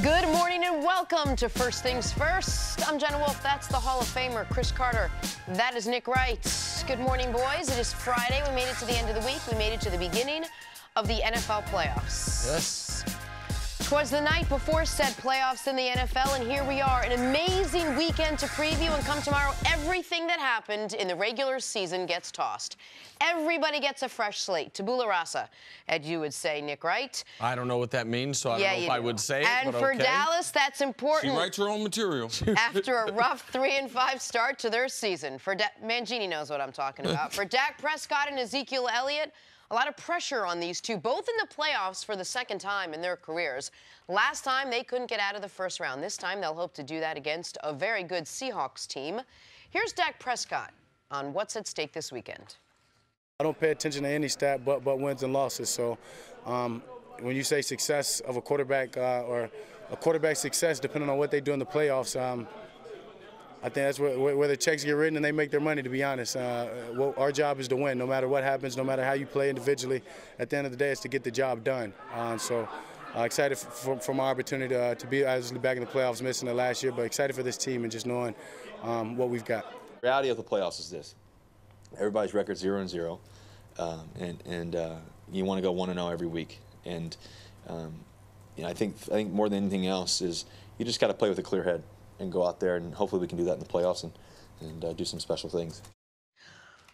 Good morning and welcome to First Things First. I'm Jenna Wolfe. That's the Hall of Famer, Cris Carter. That is Nick Wright. Good morning, boys. It is Friday. We made it to the end of the week. We made it to the beginning of the NFL playoffs. Yes. 'Twas the night before said playoffs in the NFL, and here we are. An amazing weekend to preview, and come tomorrow, everything that happened in the regular season gets tossed. Everybody gets a fresh slate. Tabula rasa, as you would say, Nick Wright. I don't know what that means, so I don't know if I would say it, and but for okay. Dallas, that's important. She writes her own material. After a rough 3-5 start to their season. Mangini knows what I'm talking about. For Dak Prescott and Ezekiel Elliott, a lot of pressure on these two, both in the playoffs for the second time in their careers. Last time, they couldn't get out of the first round. This time, they'll hope to do that against a very good Seahawks team. Here's Dak Prescott on what's at stake this weekend. I don't pay attention to any stat but wins and losses. So when you say success of a quarterback or a quarterback success, depending on what they do in the playoffs, I think that's where the checks get written and they make their money, to be honest. Our job is to win, no matter what happens, no matter how you play individually. At the end of the day, it's to get the job done. Excited for my opportunity to be obviously back in the playoffs, missing it last year, but excited for this team and just knowing what we've got. The reality of the playoffs is this. Everybody's record 0-0, and you want to go 1-0 every week. And I think more than anything else is you just got to play with a clear head and go out there, and hopefully we can do that in the playoffs and do some special things.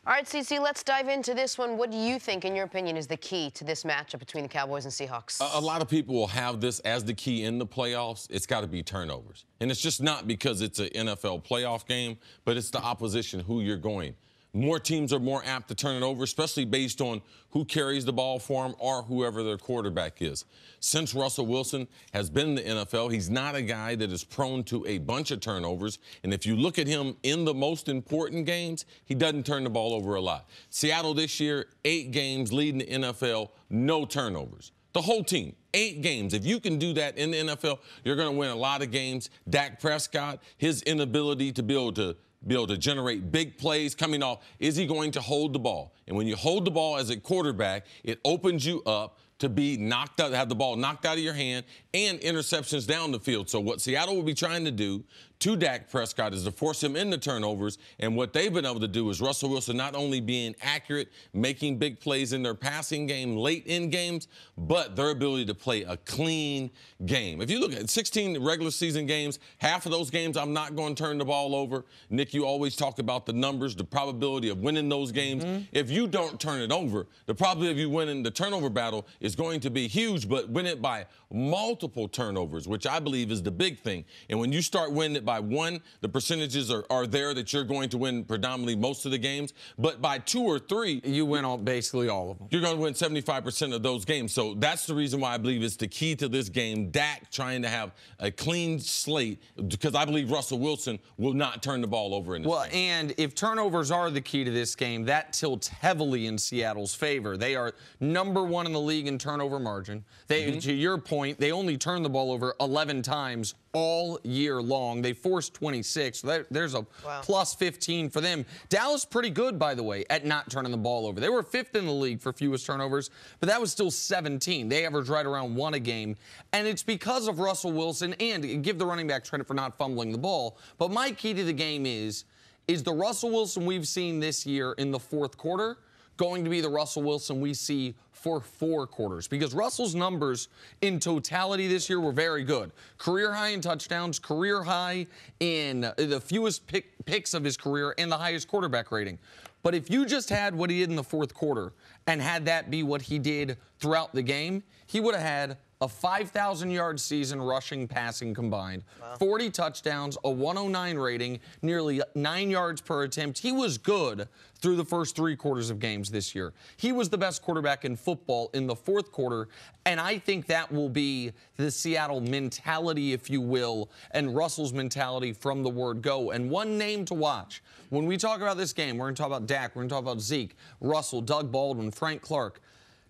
All right, CC, let's dive into this one. What do you think, in your opinion, is the key to this matchup between the Cowboys and Seahawks? A lot of people will have this as the key in the playoffs. It's got to be turnovers. And it's just not because it's an NFL playoff game, but it's the opposition, who you're going. More teams are more apt to turn it over, especially based on who carries the ball for them or whoever their quarterback is. Since Russell Wilson has been in the NFL, he's not a guy that is prone to a bunch of turnovers. And if you look at him in the most important games, he doesn't turn the ball over a lot. Seattle this year, 8 games leading the NFL, no turnovers. The whole team, 8 games. If you can do that in the NFL, you're going to win a lot of games. Dak Prescott, his inability to be able to generate big plays coming off, is he going to hold the ball? And when you hold the ball as a quarterback, it opens you up to be knocked out, have the ball knocked out of your hand, and interceptions down the field. So what Seattle will be trying to do to Dak Prescott is to force him into turnovers, and what they've been able to do is Russell Wilson not only being accurate, making big plays in their passing game late in games, but their ability to play a clean game. If you look at 16 regular season games, half of those games I'm not going to turn the ball over. Nick, you always talk about the numbers, the probability of winning those games. If you don't turn it over, the probability of you winning the turnover battle is going to be huge, but win it by multiple turnovers, which I believe is the big thing. And when you start winning it by 1, the percentages are there that you're going to win predominantly most of the games. But by 2 or 3, you win basically all of them. You're going to win 75% of those games. So that's the reason why I believe it's the key to this game. Dak trying to have a clean slate, because I believe Russell Wilson will not turn the ball over in this game. And if turnovers are the key to this game, that tilts heavily in Seattle's favor. They are #1 in the league in turnover margin. To your point, they only turn the ball over 11 times all year long. They forced 26. So there's a plus 15 for them. Dallas pretty good, by the way, at not turning the ball over. They were 5th in the league for fewest turnovers, but that was still 17. They average right around 1 a game, and it's because of Russell Wilson, and give the running backs credit for not fumbling the ball. But my key to the game is the Russell Wilson we've seen this year in the 4th quarter going to be the Russell Wilson we see for 4 quarters? Because Russell's numbers in totality this year were very good. Career high in touchdowns, career high in the fewest picks of his career, and the highest quarterback rating. But if you just had what he did in the 4th quarter and had that be what he did throughout the game, he would have had a 5,000-yard season rushing, passing combined, 40 touchdowns, a 109 rating, nearly 9 yards per attempt. He was good through the first 3 quarters of games this year. He was the best quarterback in football in the 4th quarter, and I think that will be the Seattle mentality, if you will, and Russell's mentality from the word go. And one name to watch. When we talk about this game, we're going to talk about Dak, we're going to talk about Zeke, Russell, Doug Baldwin, Frank Clark,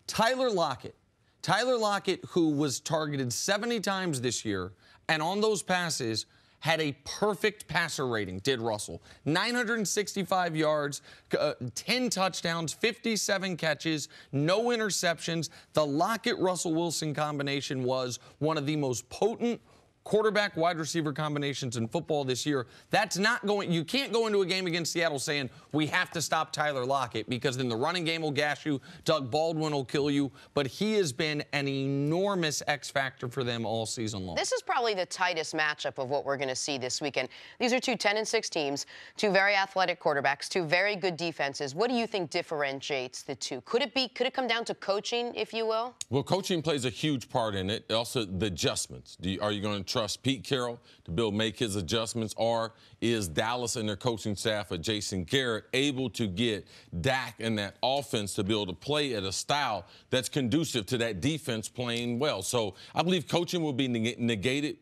Tyler Lockett. Tyler Lockett, who was targeted 70 times this year, and on those passes had a perfect passer rating, did Russell. 965 yards, 10 touchdowns, 57 catches, no interceptions. The Lockett-Russell Wilson combination was one of the most potent quarterback wide receiver combinations in football this year. That's not going, you can't go into a game against Seattle saying we have to stop Tyler Lockett, because then the running game will gash you, Doug Baldwin will kill you, but he has been an enormous X factor for them all season long. This is probably the tightest matchup of what we're going to see this weekend. These are two 10-6 teams, two very athletic quarterbacks, two very good defenses. What do you think differentiates the two? Could it come down to coaching, if you will? Well, coaching plays a huge part in it. Also, the adjustments. Are you going to trust Pete Carroll to make his adjustments, or is Dallas and their coaching staff of Jason Garrett able to get Dak and that offense to be able to play at a style that's conducive to that defense playing well? So I believe coaching will be negated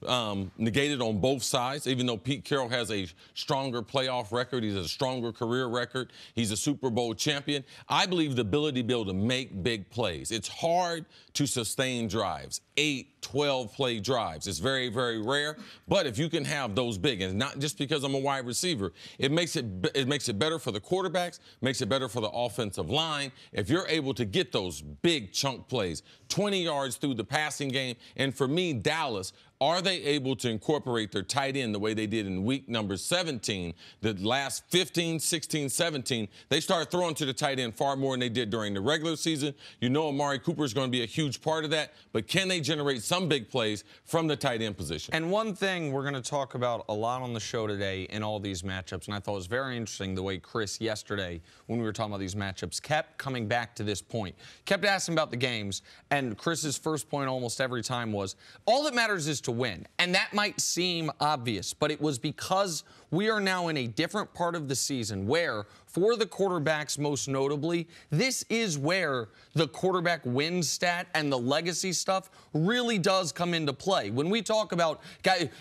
on both sides. Even though Pete Carroll has a stronger playoff record, he's a stronger career record, he's a Super Bowl champion, I believe the ability to be able to make big plays. It's hard to sustain drives, 8, 12 play drives. It's very, very rare. But if you can have those big, and not just because I'm a wide receiver, it makes it better for the quarterbacks, makes it better for the offensive line. If you're able to get those big chunk plays, 20 yards through the passing game, and for me, Dallas, are they able to incorporate their tight end the way they did in week number 17? The last 15, 16, 17, they started throwing to the tight end far more than they did during the regular season. You know Amari Cooper is going to be a huge part of that, but can they generate some big plays from the tight end position? And one thing we're going to talk about a lot on the show today in all these matchups, and I thought it was very interesting the way Cris yesterday, when we were talking about these matchups, kept coming back to this point. Kept asking about the games, and Chris's first point almost every time was, all that matters is to win. And that might seem obvious, but it was because we are now in a different part of the season where, for the quarterbacks most notably, this is where the quarterback win stat and the legacy stuff really does come into play. When we talk about,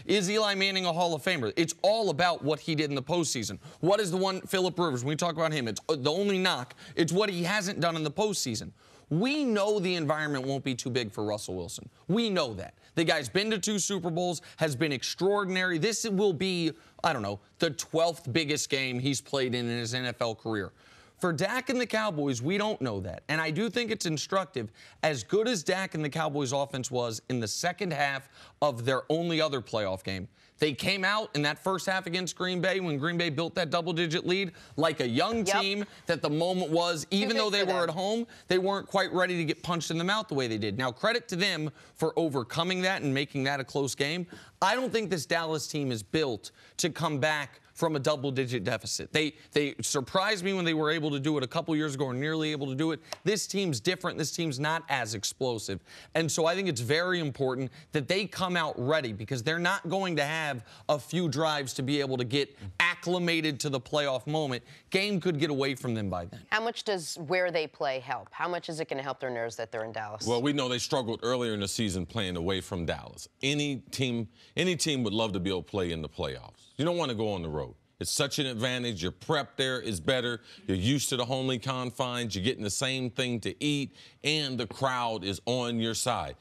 is Eli Manning a Hall of Famer? It's all about what he did in the postseason. What is the one, Phillip Rivers, when we talk about him, it's the only knock. It's what he hasn't done in the postseason. We know the environment won't be too big for Russell Wilson. We know that. The guy's been to 2 Super Bowls, has been extraordinary. This will be, I don't know, the 12th biggest game he's played in his NFL career. For Dak and the Cowboys, we don't know that. And I do think it's instructive, as good as Dak and the Cowboys offense was in the second half of their only other playoff game, they came out in that first half against Green Bay when Green Bay built that double-digit lead like a young team that the moment was, even though they were at home, they weren't quite ready to get punched in the mouth the way they did. Now, credit to them for overcoming that and making that a close game. I don't think this Dallas team is built to come back from a double-digit deficit. They surprised me when they were able to do it a couple years ago, or nearly able to do it. This team's different. This team's not as explosive. And so I think it's very important that they come out ready, because they're not going to have a few drives to be able to get acclimated to the playoff moment. Game could get away from them by then. How much does where they play help? How much is it going to help their nerves that they're in Dallas? Well, we know they struggled earlier in the season playing away from Dallas. Any team would love to be able to play in the playoffs. You don't want to go on the road. It's such an advantage. Your prep there is better. You're used to the homely confines. You're getting the same thing to eat, and the crowd is on your side.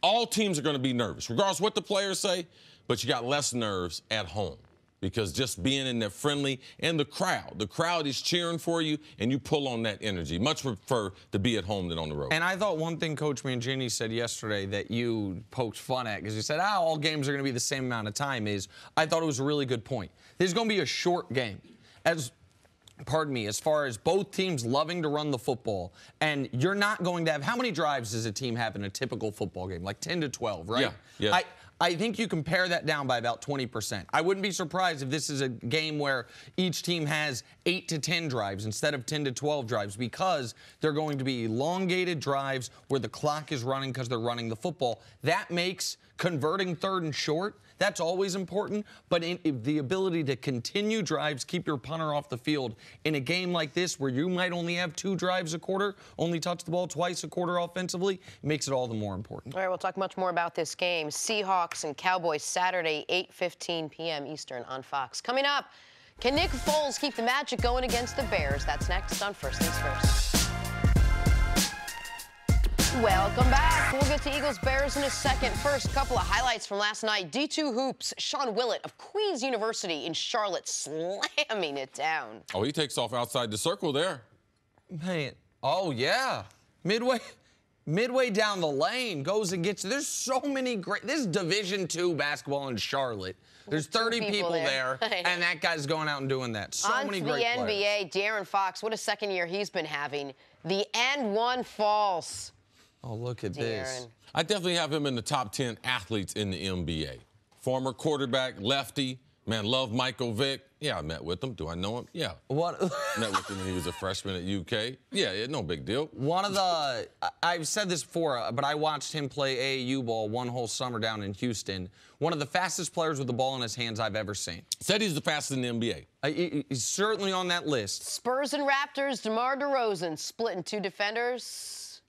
All teams are going to be nervous, regardless of what the players say, but you got less nerves at home, because just being in there friendly, and the crowd is cheering for you, and you pull on that energy. Much prefer to be at home than on the road. And I thought one thing Coach Mangini said yesterday that you poked fun at, because he said, all games are going to be the same amount of time, is I thought it was a really good point. This is going to be a short game. As far as both teams loving to run the football, and you're not going to have, how many drives does a team have in a typical football game? Like 10 to 12, right? Yeah. I think you can pare that down by about 20%. I wouldn't be surprised if this is a game where each team has 8 to 10 drives instead of 10 to 12 drives, because they're going to be elongated drives where the clock is running because they're running the football. That makes converting third and short, that's always important, but the ability to continue drives, keep your punter off the field in a game like this where you might only have 2 drives a quarter, only touch the ball twice a quarter offensively, makes it all the more important. All right, we'll talk much more about this game. Seahawks and Cowboys Saturday, 8:15 p.m. Eastern on Fox. Coming up, can Nick Foles keep the magic going against the Bears? That's next on First Things First. Welcome back. We'll get to Eagles-Bears in a second. First, couple of highlights from last night. D2 Hoops, Sean Willett of Queens University in Charlotte slamming it down. Oh, he takes off outside the circle there. Man, oh, yeah. Midway midway down the lane, goes and gets. There's so many great. This is Division II basketball in Charlotte. There's 30 people there, and that guy's going out and doing that. So many great players. On to the NBA, De'Aaron Fox, what a second year he's been having. The N1 false. Oh, look at this. I definitely have him in the top 10 athletes in the NBA. Former quarterback, lefty. Man, love Michael Vick. Yeah, I met with him. Do I know him? Yeah. What? Met with him when he was a freshman at UK. Yeah, no big deal. One of the, I've said this before, but I watched him play AAU ball one whole summer down in Houston. One of the fastest players with the ball in his hands I've ever seen. Said he's the fastest in the NBA. He's certainly on that list. Spurs and Raptors, DeMar DeRozan splitting two defenders.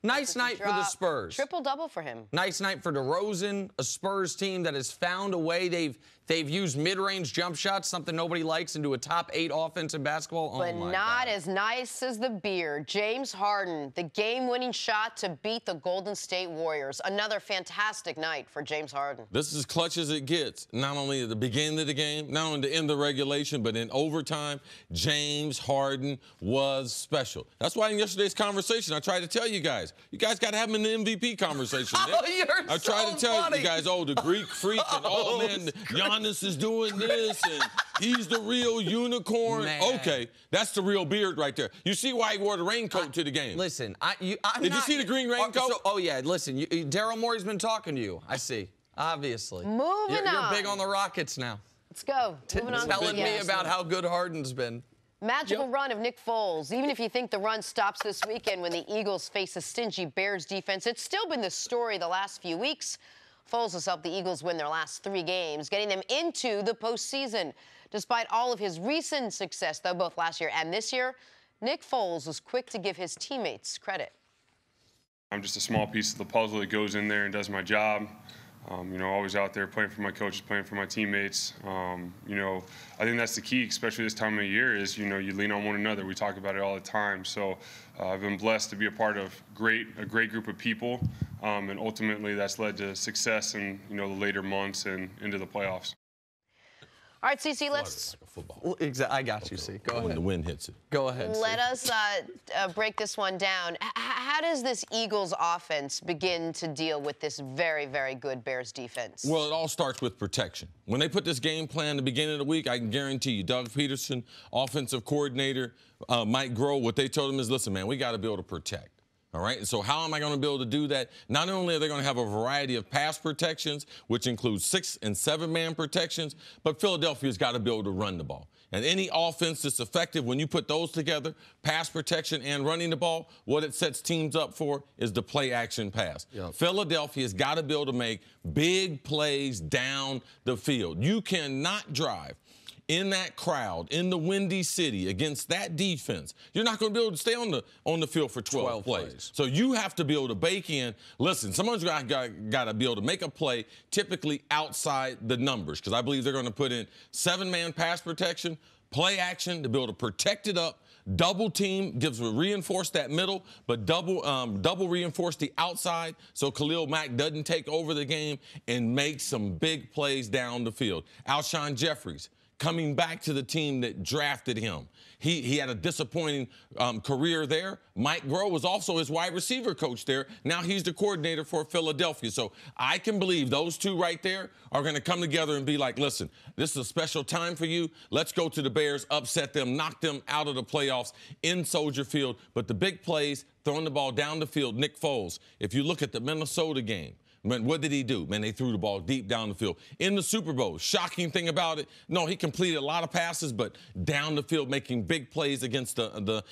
Nice night for the Spurs. Triple-double for him. Nice night for DeRozan, a Spurs team that has found a way. They've used mid-range jump shots, something nobody likes, into a top 8 offense in basketball. But not as nice as the beard. James Harden, the game-winning shot to beat the Golden State Warriors. Another fantastic night for James Harden. This is as clutch as it gets. Not only at the beginning of the game, not only the end of regulation, but in overtime, James Harden was special. That's why in yesterday's conversation, I tried to tell you guys got to have him in the MVP conversation. I tried to tell you guys, the Greek freak and man, Giannis is doing this and he's the real unicorn. Man. Okay, that's the real beard right there. You see why he wore the raincoat to the game? Listen, Did you see the green raincoat? Yeah, listen, Daryl Morey's been talking to you. I see, obviously. Moving on. You're big on the Rockets now. Let's go. Moving on. Telling me about how good Harden's been. Magical run of Nick Foles. Even if you think the run stops this weekend when the Eagles face a stingy Bears defense, it's still been the story the last few weeks. Foles has helped the Eagles win their last 3 games, getting them into the postseason. Despite all of his recent success, though, both last year and this year, Nick Foles was quick to give his teammates credit. I'm just a small piece of the puzzle that goes in there and does my job. Always out there playing for my coaches, playing for my teammates. I think that's the key, especially this time of year, is, you lean on one another. We talk about it all the time. So I've been blessed to be a part of a great group of people, and ultimately that's led to success in, the later months and into the playoffs. All right, CC, let's... Like a football. Exactly. I got you, C. Go ahead. When the wind hits it. Go ahead, C. Let us break this one down. How does this Eagles offense begin to deal with this very, very good Bears defense? Well, it all starts with protection. When they put this game plan at the beginning of the week, I can guarantee you, Doug Peterson, offensive coordinator, Mike Groh, what they told him is, listen, man, we got to be able to protect. All right, so how am I going to be able to do that? Not only are they going to have a variety of pass protections, which includes 6- and 7-man protections, but Philadelphia's got to be able to run the ball. And any offense that's effective, when you put those together, pass protection and running the ball, what it sets teams up for is the play-action pass. Yep. Philadelphia's got to be able to make big plays down the field. You cannot drive in that crowd, in the Windy City, against that defense. You're not going to be able to stay on the field for 12 plays. So you have to be able to bake in. Listen, someone's got to be able to make a play typically outside the numbers, because I believe they're going to put in 7-man pass protection, play action to be able to protect it up, double team, reinforce that middle, but double reinforce the outside so Khalil Mack doesn't take over the game and make some big plays down the field. Alshon Jeffries, coming back to the team that drafted him. He had a disappointing career there. Mike Groh was also his wide receiver coach there. Now he's the coordinator for Philadelphia. So I can believe those two right there are going to come together and be like, listen, this is a special time for you. Let's go to the Bears, upset them, knock them out of the playoffs in Soldier Field. But the big plays, throwing the ball down the field, Nick Foles, if you look at the Minnesota game, man, what did he do? Man, they threw the ball deep down the field. In the Super Bowl, shocking thing about it, no, he completed a lot of passes, but down the field making big plays against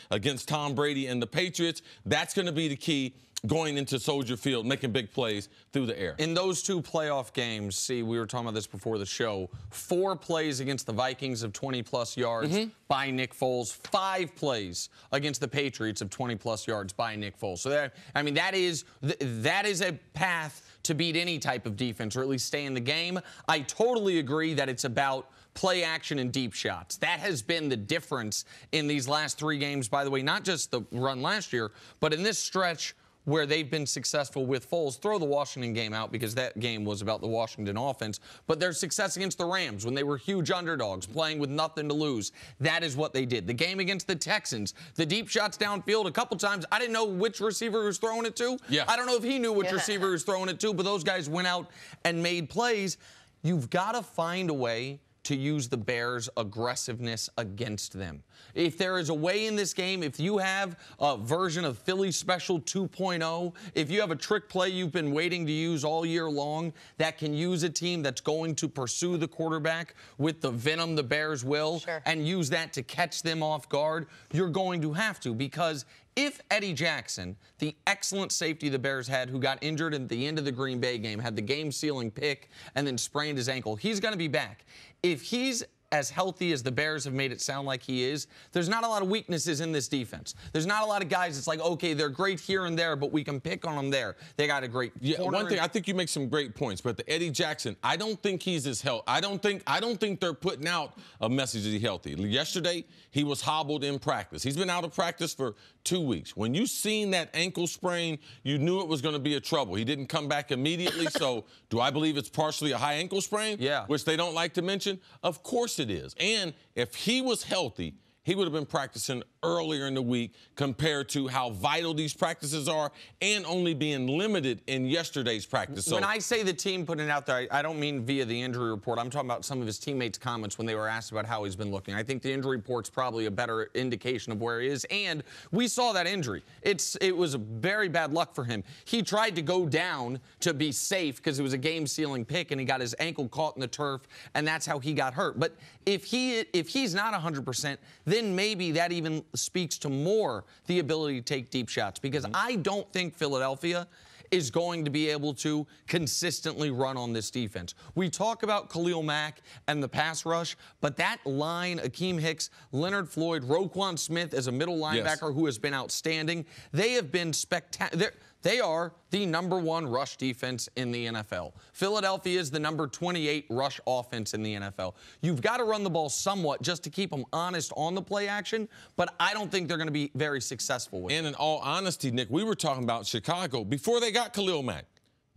against Tom Brady and the Patriots. That's going to be the key going into Soldier Field, making big plays through the air. In those 2 playoff games, see, we were talking about this before the show, 4 plays against the Vikings of 20-plus yards by Nick Foles, 5 plays against the Patriots of 20-plus yards by Nick Foles. So, that is a path to beat any type of defense, or at least stay in the game. I totally agree that it's about play action and deep shots. That has been the difference in these last 3 games, by the way, not just the run last year, but in this stretch where they've been successful with Foles. Throw the Washington game out because that game was about the Washington offense. But their success against the Rams when they were huge underdogs playing with nothing to lose, that is what they did. The game against the Texans, the deep shots downfield a couple times, I didn't know which receiver was throwing it to. Yeah. I don't know if he knew which receiver was throwing it to, but those guys went out and made plays. You've got to find a way to use the Bears' aggressiveness against them. If there is a way in this game, if you have a version of Philly Special 2.0, if you have a trick play you've been waiting to use all year long that can use a team that's going to pursue the quarterback with the venom the Bears will and use that to catch them off guard, you're going to have to, because if Eddie Jackson, the excellent safety the Bears had who got injured at the end of the Green Bay game, had the game-sealing pick and then sprained his ankle, he's going to be back. If he's as healthy as the Bears have made it sound like he is, there's not a lot of weaknesses in this defense. There's not a lot of guys that's like, okay, they're great here and there, but we can pick on them there. They got a great corner. One thing, I think you make some great points, but the Eddie Jackson, I don't think he's as healthy. I don't think they're putting out a message that he's healthy. Yesterday, he was hobbled in practice. He's been out of practice for 2 weeks. When you seen that ankle sprain, you knew it was going to be a trouble. He didn't come back immediately, so do I believe it's partially a high ankle sprain? Yeah. Which they don't like to mention? Of course it is. And if he was healthy, he would have been practicing earlier in the week compared to how vital these practices are and only being limited in yesterday's practice. So when I say the team putting it out there, I don't mean via the injury report. I'm talking about some of his teammates' comments when they were asked about how he's been looking. I think the injury report's probably a better indication of where he is. And we saw that injury. It was a very bad luck for him. He tried to go down to be safe because it was a game-sealing pick, and he got his ankle caught in the turf, and that's how he got hurt. But if he's not 100%, then maybe that even speaks to more the ability to take deep shots, because I don't think Philadelphia is going to be able to consistently run on this defense. We talk about Khalil Mack and the pass rush, but that line, Akeem Hicks, Leonard Floyd, Roquan Smith as a middle linebacker who has been outstanding, they have been spectacular. They are the #1 rush defense in the NFL. Philadelphia is the number 28 rush offense in the NFL. You've got to run the ball somewhat just to keep them honest on the play action, but I don't think they're going to be very successful with it. And in all honesty, Nick, we were talking about Chicago before they got Khalil Mack.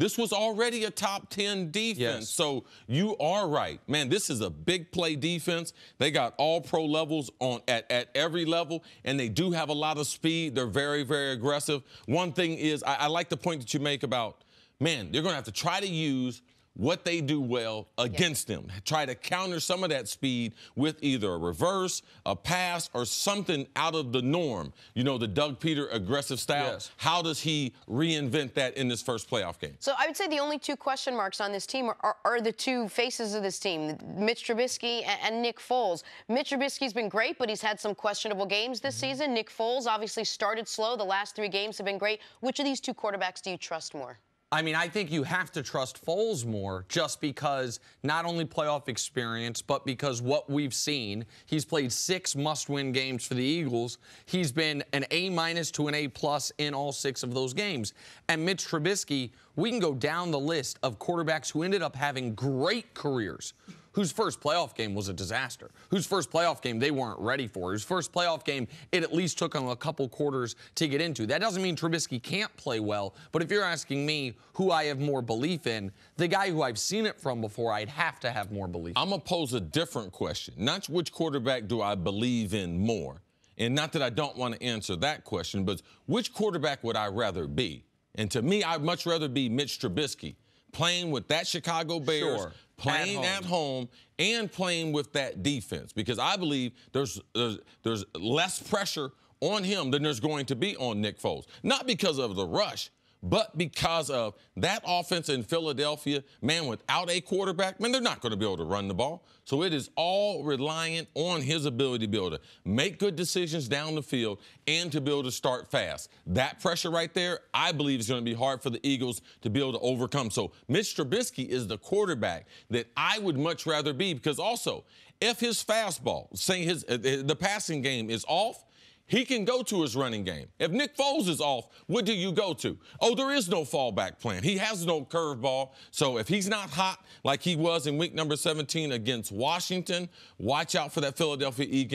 This was already a top 10 defense. Yes. So you are right. Man, this is a big play defense. They got all pro levels at every level, and they do have a lot of speed. They're very, very aggressive. One thing is, I like the point that you make about, man, they're going to have to try to use what they do well against them. Try to counter some of that speed with either a reverse, a pass, or something out of the norm. You know, the Doug Peter aggressive style. Yes. How does he reinvent that in this first playoff game? So I would say the only two question marks on this team are the two faces of this team, Mitch Trubisky and Nick Foles. Mitch Trubisky's been great, but he's had some questionable games this season. Nick Foles obviously started slow. The last 3 games have been great. Which of these two quarterbacks do you trust more? I mean, I think you have to trust Foles more just because not only playoff experience, but because what we've seen. He's played 6 must-win games for the Eagles. He's been an A- to an A+ in all 6 of those games. And Mitch Trubisky, we can go down the list of quarterbacks who ended up having great careers, whose first playoff game was a disaster, whose first playoff game they weren't ready for, whose first playoff game it at least took them a couple quarters to get into. That doesn't mean Trubisky can't play well, but if you're asking me who I have more belief in, the guy who I've seen it from before, I'd have to have more belief in. I'm going to pose a different question. Not which quarterback do I believe in more, and not that I don't want to answer that question, but which quarterback would I rather be? And to me, I'd much rather be Mitch Trubisky, playing with that Chicago Bears, playing at home, and playing with that defense, because I believe there's less pressure on him than there's going to be on Nick Foles. Not because of the rush, but because of that offense in Philadelphia. Man, without a quarterback, man, they're not going to be able to run the ball. So it is all reliant on his ability to be able to make good decisions down the field and to be able to start fast. That pressure right there, I believe, is going to be hard for the Eagles to be able to overcome. So Mitch Trubisky is the quarterback that I would much rather be, because also, if his fastball, say the passing game is off, he can go to his running game. If Nick Foles is off, what do you go to? Oh, there is no fallback plan. He has no curveball. So if he's not hot like he was in week number 17 against Washington, watch out for that Philadelphia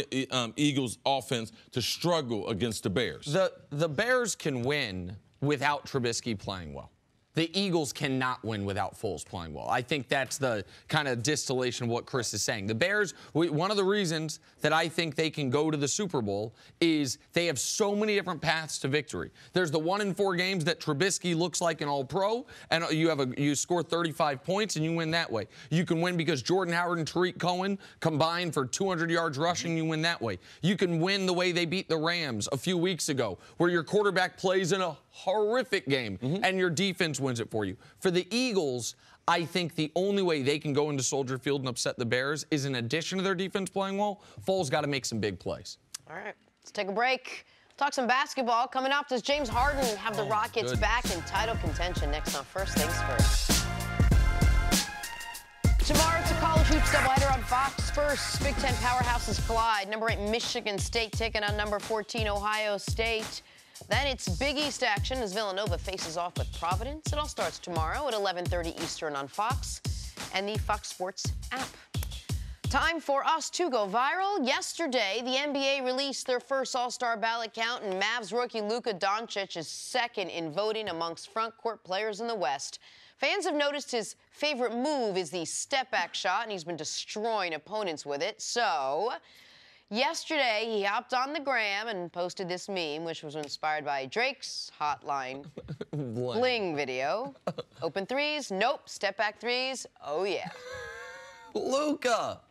Eagles offense to struggle against the Bears. The Bears can win without Trubisky playing well. The Eagles cannot win without Foles playing well. I think that's the kind of distillation of what Cris is saying. The Bears, one of the reasons that I think they can go to the Super Bowl is they have so many different paths to victory. There's the 1-in-4 games that Trubisky looks like an all-pro, and you score 35 points and you win that way. You can win because Jordan Howard and Tariq Cohen combined for 200 yards rushing, you win that way. You can win the way they beat the Rams a few weeks ago, where your quarterback plays in a horrific game and your defense wins it for you. For the Eagles, I think the only way they can go into Soldier Field and upset the Bears is, in addition to their defense playing well, Foles got to make some big plays. All right, let's take a break. Talk some basketball. Coming up, does James Harden have the Rockets back in title contention? Next on First Things First. Tomorrow, it's a college hoops doubleheader on Fox. First, Big Ten powerhouses collide. Number 8 Michigan State taking on number 14 Ohio State. Then it's Big East action as Villanova faces off with Providence. It all starts tomorrow at 11:30 Eastern on Fox and the Fox Sports app. Time for us to go viral. Yesterday, the NBA released their first All-Star ballot count, and Mavs rookie Luka Doncic is second in voting amongst front-court players in the West. Fans have noticed his favorite move is the step-back shot, and he's been destroying opponents with it. So yesterday, he hopped on the gram and posted this meme, which was inspired by Drake's Hotline Bling video. Open threes, nope. Step back threes, oh yeah. Luka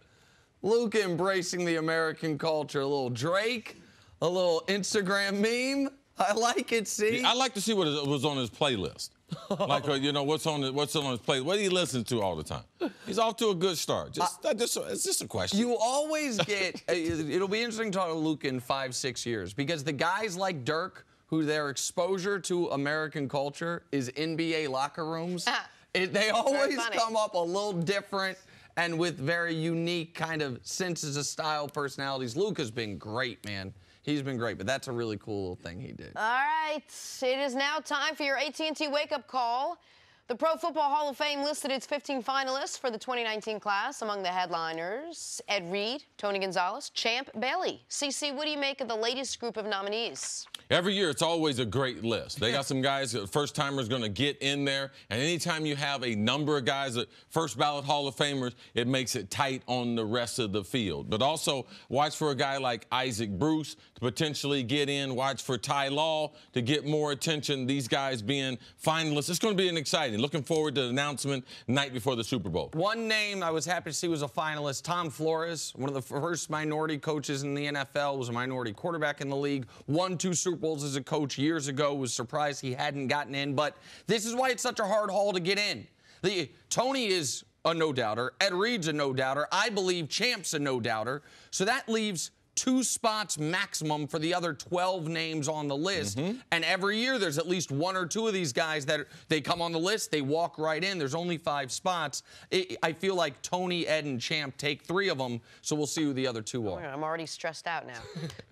embracing the American culture. A little Drake, a little Instagram meme. I like it, see? I like to see what was on his playlist. Like, what's on his playlist. What do you listen to all the time? He's off to a good start. It's just a question. You always get, it'll be interesting to talk to Luka in 5-6 years, because the guys like Dirk, who their exposure to American culture is NBA locker rooms, they always come up a little different and with very unique kind of senses of style, personalities. Luka's been great, man. He's been great, but that's a really cool little thing he did. All right, it is now time for your AT&T wake-up call. The Pro Football Hall of Fame listed its 15 finalists for the 2019 class. Among the headliners, Ed Reed, Tony Gonzalez, Champ Bailey. CC, what do you make of the latest group of nominees? Every year, it's always a great list. They got some guys, first-timers going to get in there. And anytime you have a number of guys, first ballot Hall of Famers, it makes it tight on the rest of the field. But also, watch for a guy like Isaac Bruce to potentially get in. Watch for Ty Law to get more attention. These guys being finalists. It's going to be an exciting. Looking forward to the announcement night before the Super Bowl. One name I was happy to see was a finalist, Tom Flores, one of the first minority coaches in the NFL, was a minority quarterback in the league, won 2 Super Bowls as a coach years ago, was surprised he hadn't gotten in. But this is why it's such a hard haul to get in. Tony is a no-doubter. Ed Reed's a no-doubter. I believe Champ's a no-doubter. So that leaves 2 spots maximum for the other 12 names on the list. And every year there's at least 1 or 2 of these guys that they come on the list, they walk right in. There's only 5 spots. I feel like Tony, Ed, and Champ take 3 of them, so we'll see who the other 2 are. I'm already stressed out now.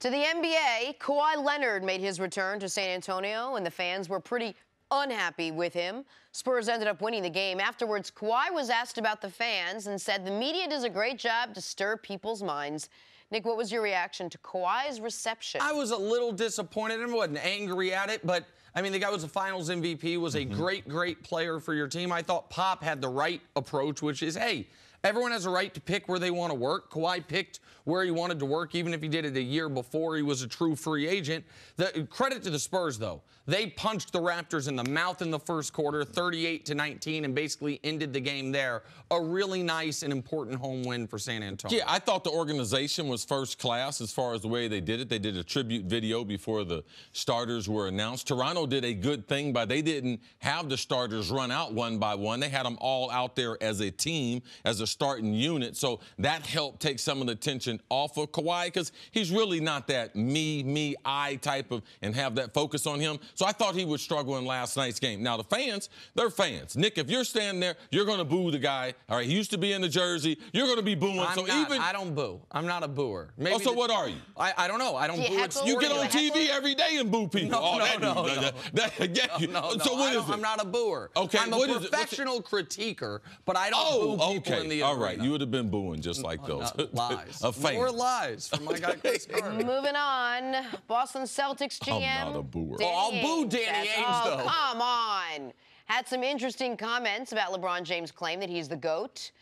To the NBA, Kawhi Leonard made his return to San Antonio, and the fans were pretty unhappy with him. Spurs ended up winning the game. Afterwards, Kawhi was asked about the fans and said the media does a great job to stir people's minds. Nick, what was your reaction to Kawhi's reception? I was a little disappointed. I wasn't angry at it, but, I mean, the guy was a finals MVP, was a great, great player for your team. I thought Pop had the right approach, which is, hey, everyone has a right to pick where they want to work. Kawhi picked where he wanted to work, even if he did it a year before he was a true free agent. The credit to the Spurs, though. They punched the Raptors in the mouth in the first quarter, 38-19, and basically ended the game there. A really nice and important home win for San Antonio. Yeah, I thought the organization was first class as far as the way they did it. They did a tribute video before the starters were announced. Toronto did a good thing, but they didn't have the starters run out one by one. They had them all out there as a team, as a starting unit. So that helped take some of the tension off of Kawhi, because he's really not that me, I type of, and have that focus on him. So I thought he would struggle in last night's game. Now, the fans, they're fans. Nick, if you're standing there, you're going to boo the guy. All right, he used to be in the jersey. You're going to be booing. I don't boo. I'm not a booer. Maybe so what are you? I don't know. I don't boo. You get on TV every day and boo people. No. So what is it? I'm not a booer. Okay. I'm a professional critiquer, but I don't boo people in the the All arena. right, you would have been booing just like those. Lies. A fan. More lies from my guy Chris Carter. Moving on, Boston Celtics GM. I'm not a booer. I'll boo Danny Ainge, though. Come on. Had some interesting comments about LeBron James' claim that he's the GOAT.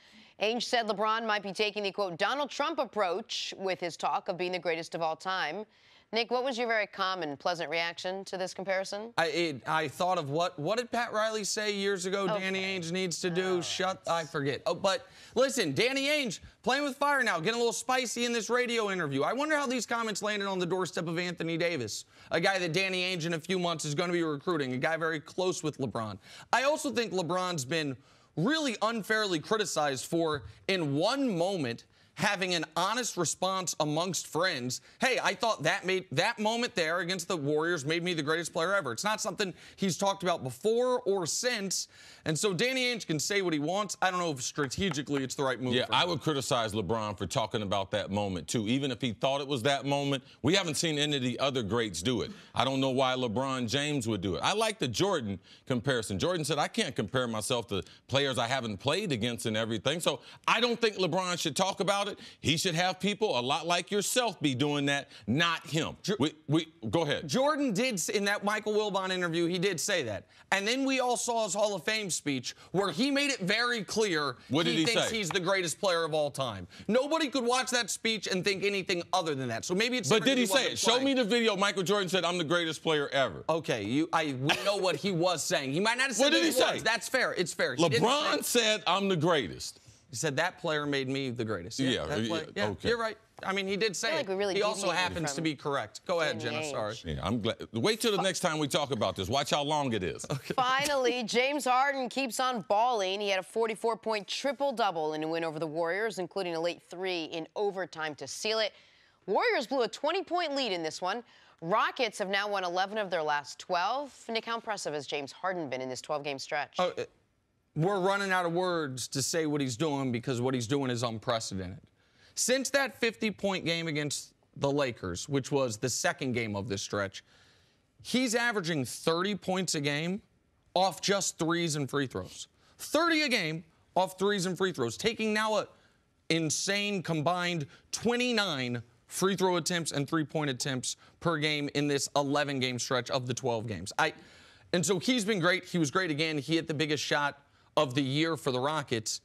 Ainge said LeBron might be taking the, quote, Donald Trump approach with his talk of being the greatest of all time. Nick, what was your very calm and pleasant reaction to this comparison? I thought of what did Pat Riley say years ago Danny Ainge needs to do? I forget. Oh, but listen, Danny Ainge playing with fire now, getting a little spicy in this radio interview. I wonder how these comments landed on the doorstep of Anthony Davis, a guy that Danny Ainge in a few months is going to be recruiting, a guy very close with LeBron. I also think LeBron's been really unfairly criticized for, in one moment, having an honest response amongst friends. Hey, I thought that moment there against the Warriors made me the greatest player ever. It's not something he's talked about before or since. And so Danny Ainge can say what he wants. I don't know if strategically it's the right move. Yeah, I would criticize LeBron for talking about that moment, too. Even if he thought it was that moment, we haven't seen any of the other greats do it. I don't know why LeBron James would do it. I like the Jordan comparison. Jordan said, I can't compare myself to players I haven't played against and everything. So I don't think LeBron should talk about it. He should have people a lot like yourself be doing that, not him. Go ahead. Jordan did, in that Michael Wilbon interview, he did say that. And then we all saw his Hall of Fame speech where he made it very clear he thinks he's the greatest player of all time. Nobody could watch that speech and think anything other than that. So maybe it's. But did he say it? Show me the video. Michael Jordan said, "I'm the greatest player ever." Okay, we know what he was saying. He might not have said what did he say? Was. That's fair. It's fair. LeBron said, "I'm the greatest." He said that player made me the greatest. Yeah, okay. You're right. I mean, he did say like we really he also happens to be correct. Go ahead, Jenna. Sorry. Yeah, I'm glad. Wait till the next time we talk about this. Watch how long it is. Okay. Finally, James Harden keeps on balling. He had a 44-point triple-double in a win over the Warriors, including a late 3 in overtime to seal it. Warriors blew a 20-point lead in this one. Rockets have now won 11 of their last 12. Nick, how impressive has James Harden been in this 12-game stretch? We're running out of words to say what he's doing because what he's doing is unprecedented. Since that 50-point game against the Lakers, which was the second game of this stretch, he's averaging 30 points a game off just threes and free throws. 30 a game off threes and free throws, taking now an insane combined 29 free throw attempts and three-point attempts per game in this 11-game stretch of the 12 games. And so he's been great. He was great again. He hit the biggest shot of the year for the Rockets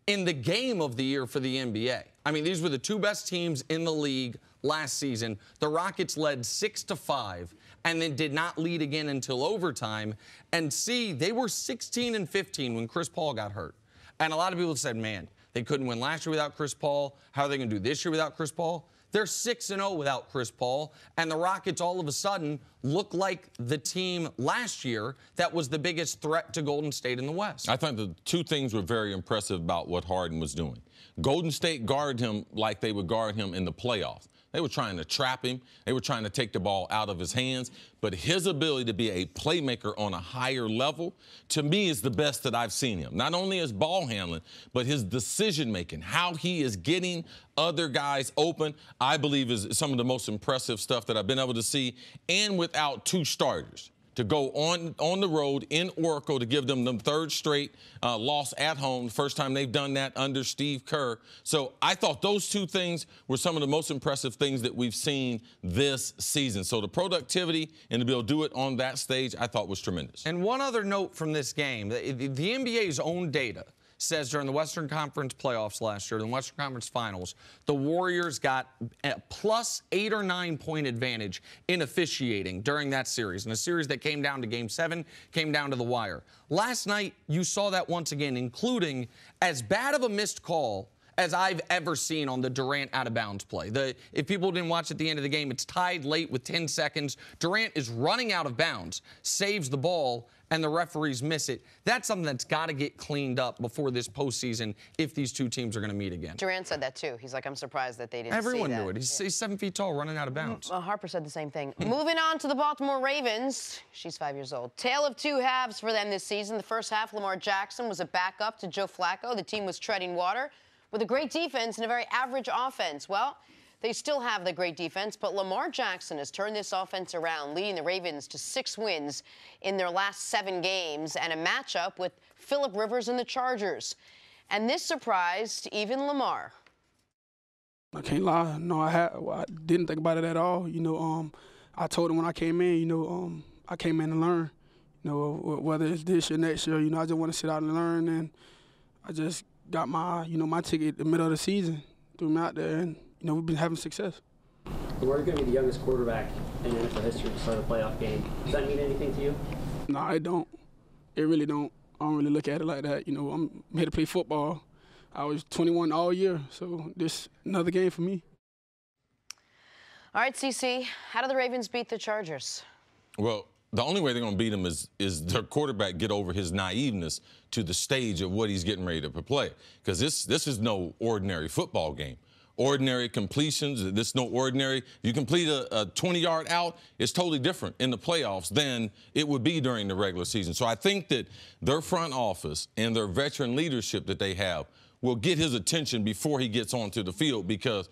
in the game of the year for the NBA. I mean, these were the two best teams in the league last season. The Rockets led 6-5 and then did not lead again until overtime. And they were 16-15 when Chris Paul got hurt. And a lot of people said, man, they couldn't win last year without Chris Paul. How are they going to do this year without Chris Paul? They're 6-0 without Chris Paul, and the Rockets all of a sudden look like the team last year that was the biggest threat to Golden State in the West. I think the two things were very impressive about what Harden was doing. Golden State guarded him like they would guard him in the playoffs. They were trying to trap him. They were trying to take the ball out of his hands. But his ability to be a playmaker on a higher level, to me, is the best that I've seen him. Not only his ball handling, but his decision-making, how he is getting other guys open, I believe is some of the most impressive stuff that I've been able to see, and without two starters. To go on the road in Oracle to give them the third straight loss at home, the first time they've done that under Steve Kerr. So I thought those two things were some of the most impressive things that we've seen this season. So the productivity and to be able to do it on that stage, I thought was tremendous. And one other note from this game, the NBA's own data says during the Western Conference playoffs last year, the Western Conference Finals, the Warriors got a plus 8 or 9 point advantage in officiating during that series. In a series that came down to Game 7, came down to the wire. Last night, you saw that once again, including as bad of a missed call as I've ever seen on the Durant out-of-bounds play. If people didn't watch at the end of the game, it's tied late with 10 seconds. Durant is running out of bounds, saves the ball, and the referees miss it. That's something that's got to get cleaned up before this postseason if these two teams are going to meet again. Durant said that, too. He's like, I'm surprised that they didn't Everyone see that. knew it. He's 7 feet tall, running out of bounds. Harper said the same thing. Moving on to the Baltimore Ravens. She's 5 years old. Tale of two halves for them this season. The first half, Lamar Jackson was a backup to Joe Flacco. The team was treading water with a great defense and a very average offense. Well, they still have the great defense, but Lamar Jackson has turned this offense around, leading the Ravens to 6 wins in their last 7 games and a matchup with Phillip Rivers and the Chargers. And this surprised even Lamar. I can't lie. No, I didn't think about it at all. I told him when I came in, I came in to learn. Whether it's this year, next year, I just want to sit out and learn. And I just got my, my ticket in the middle of the season, threw me out there, and, we've been having success. Lamar's going to be the youngest quarterback in NFL history to start a playoff game. Does that mean anything to you? No, it don't. It really don't. I don't really look at it like that. I'm here to play football. I was 21 all year, so this another game for me. All right, CC, how do the Ravens beat the Chargers? Well, the only way they're going to beat him is their quarterback get over his naiveness to the stage of what he's getting ready to play. Because this is no ordinary football game. Ordinary completions, this is no ordinary. You complete a 20-yard out, it's totally different in the playoffs than it would be during the regular season. So I think that their front office and their veteran leadership that they have will get his attention before he gets onto the field, because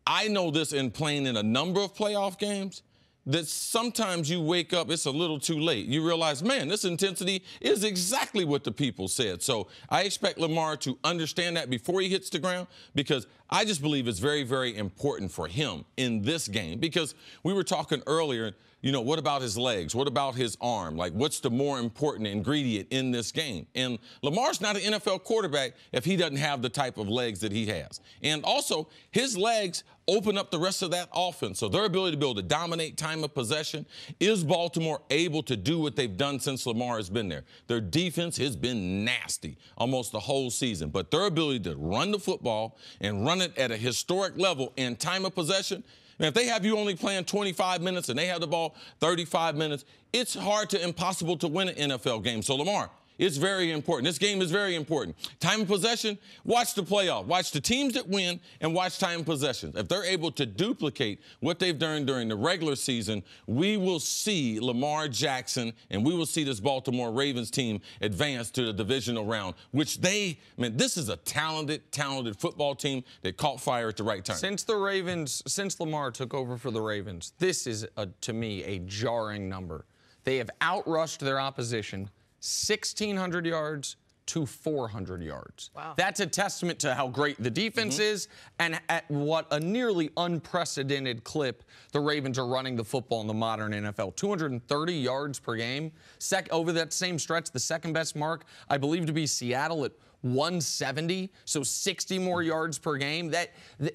I know this in playing in a number of playoff games, that sometimes you wake up, it's a little too late. You realize, man, this intensity is exactly what the people said. So I expect Lamar to understand that before he hits the ground, because I just believe it's very, very important for him in this game. Because we were talking earlier, what about his legs? What about his arm? Like, what's the more important ingredient in this game? And Lamar's not an NFL quarterback if he doesn't have the type of legs that he has. And also, his legs open up the rest of that offense. So their ability to be able to dominate time of possession, is Baltimore able to do what they've done since Lamar has been there? Their defense has been nasty almost the whole season. But their ability to run the football and run it at a historic level in time of possession, and if they have you only playing 25 minutes and they have the ball 35 minutes, it's hard to impossible to win an NFL game. So, Lamar, it's very important. This game is very important. Time of possession, watch the playoff. Watch the teams that win and watch time of possession. If they're able to duplicate what they've done during the regular season, we will see Lamar Jackson and we will see this Baltimore Ravens team advance to the divisional round, which this is a talented football team that caught fire at the right time. Since Lamar took over for the Ravens, this is, to me, a jarring number. They have outrushed their opposition 1,600 yards to 400 yards. Wow. That's a testament to how great the defense is and at what a nearly unprecedented clip the Ravens are running the football in the modern NFL. 230 yards per game. Over that same stretch, the second best mark, I believe, to be Seattle at 170, so 60 more yards per game.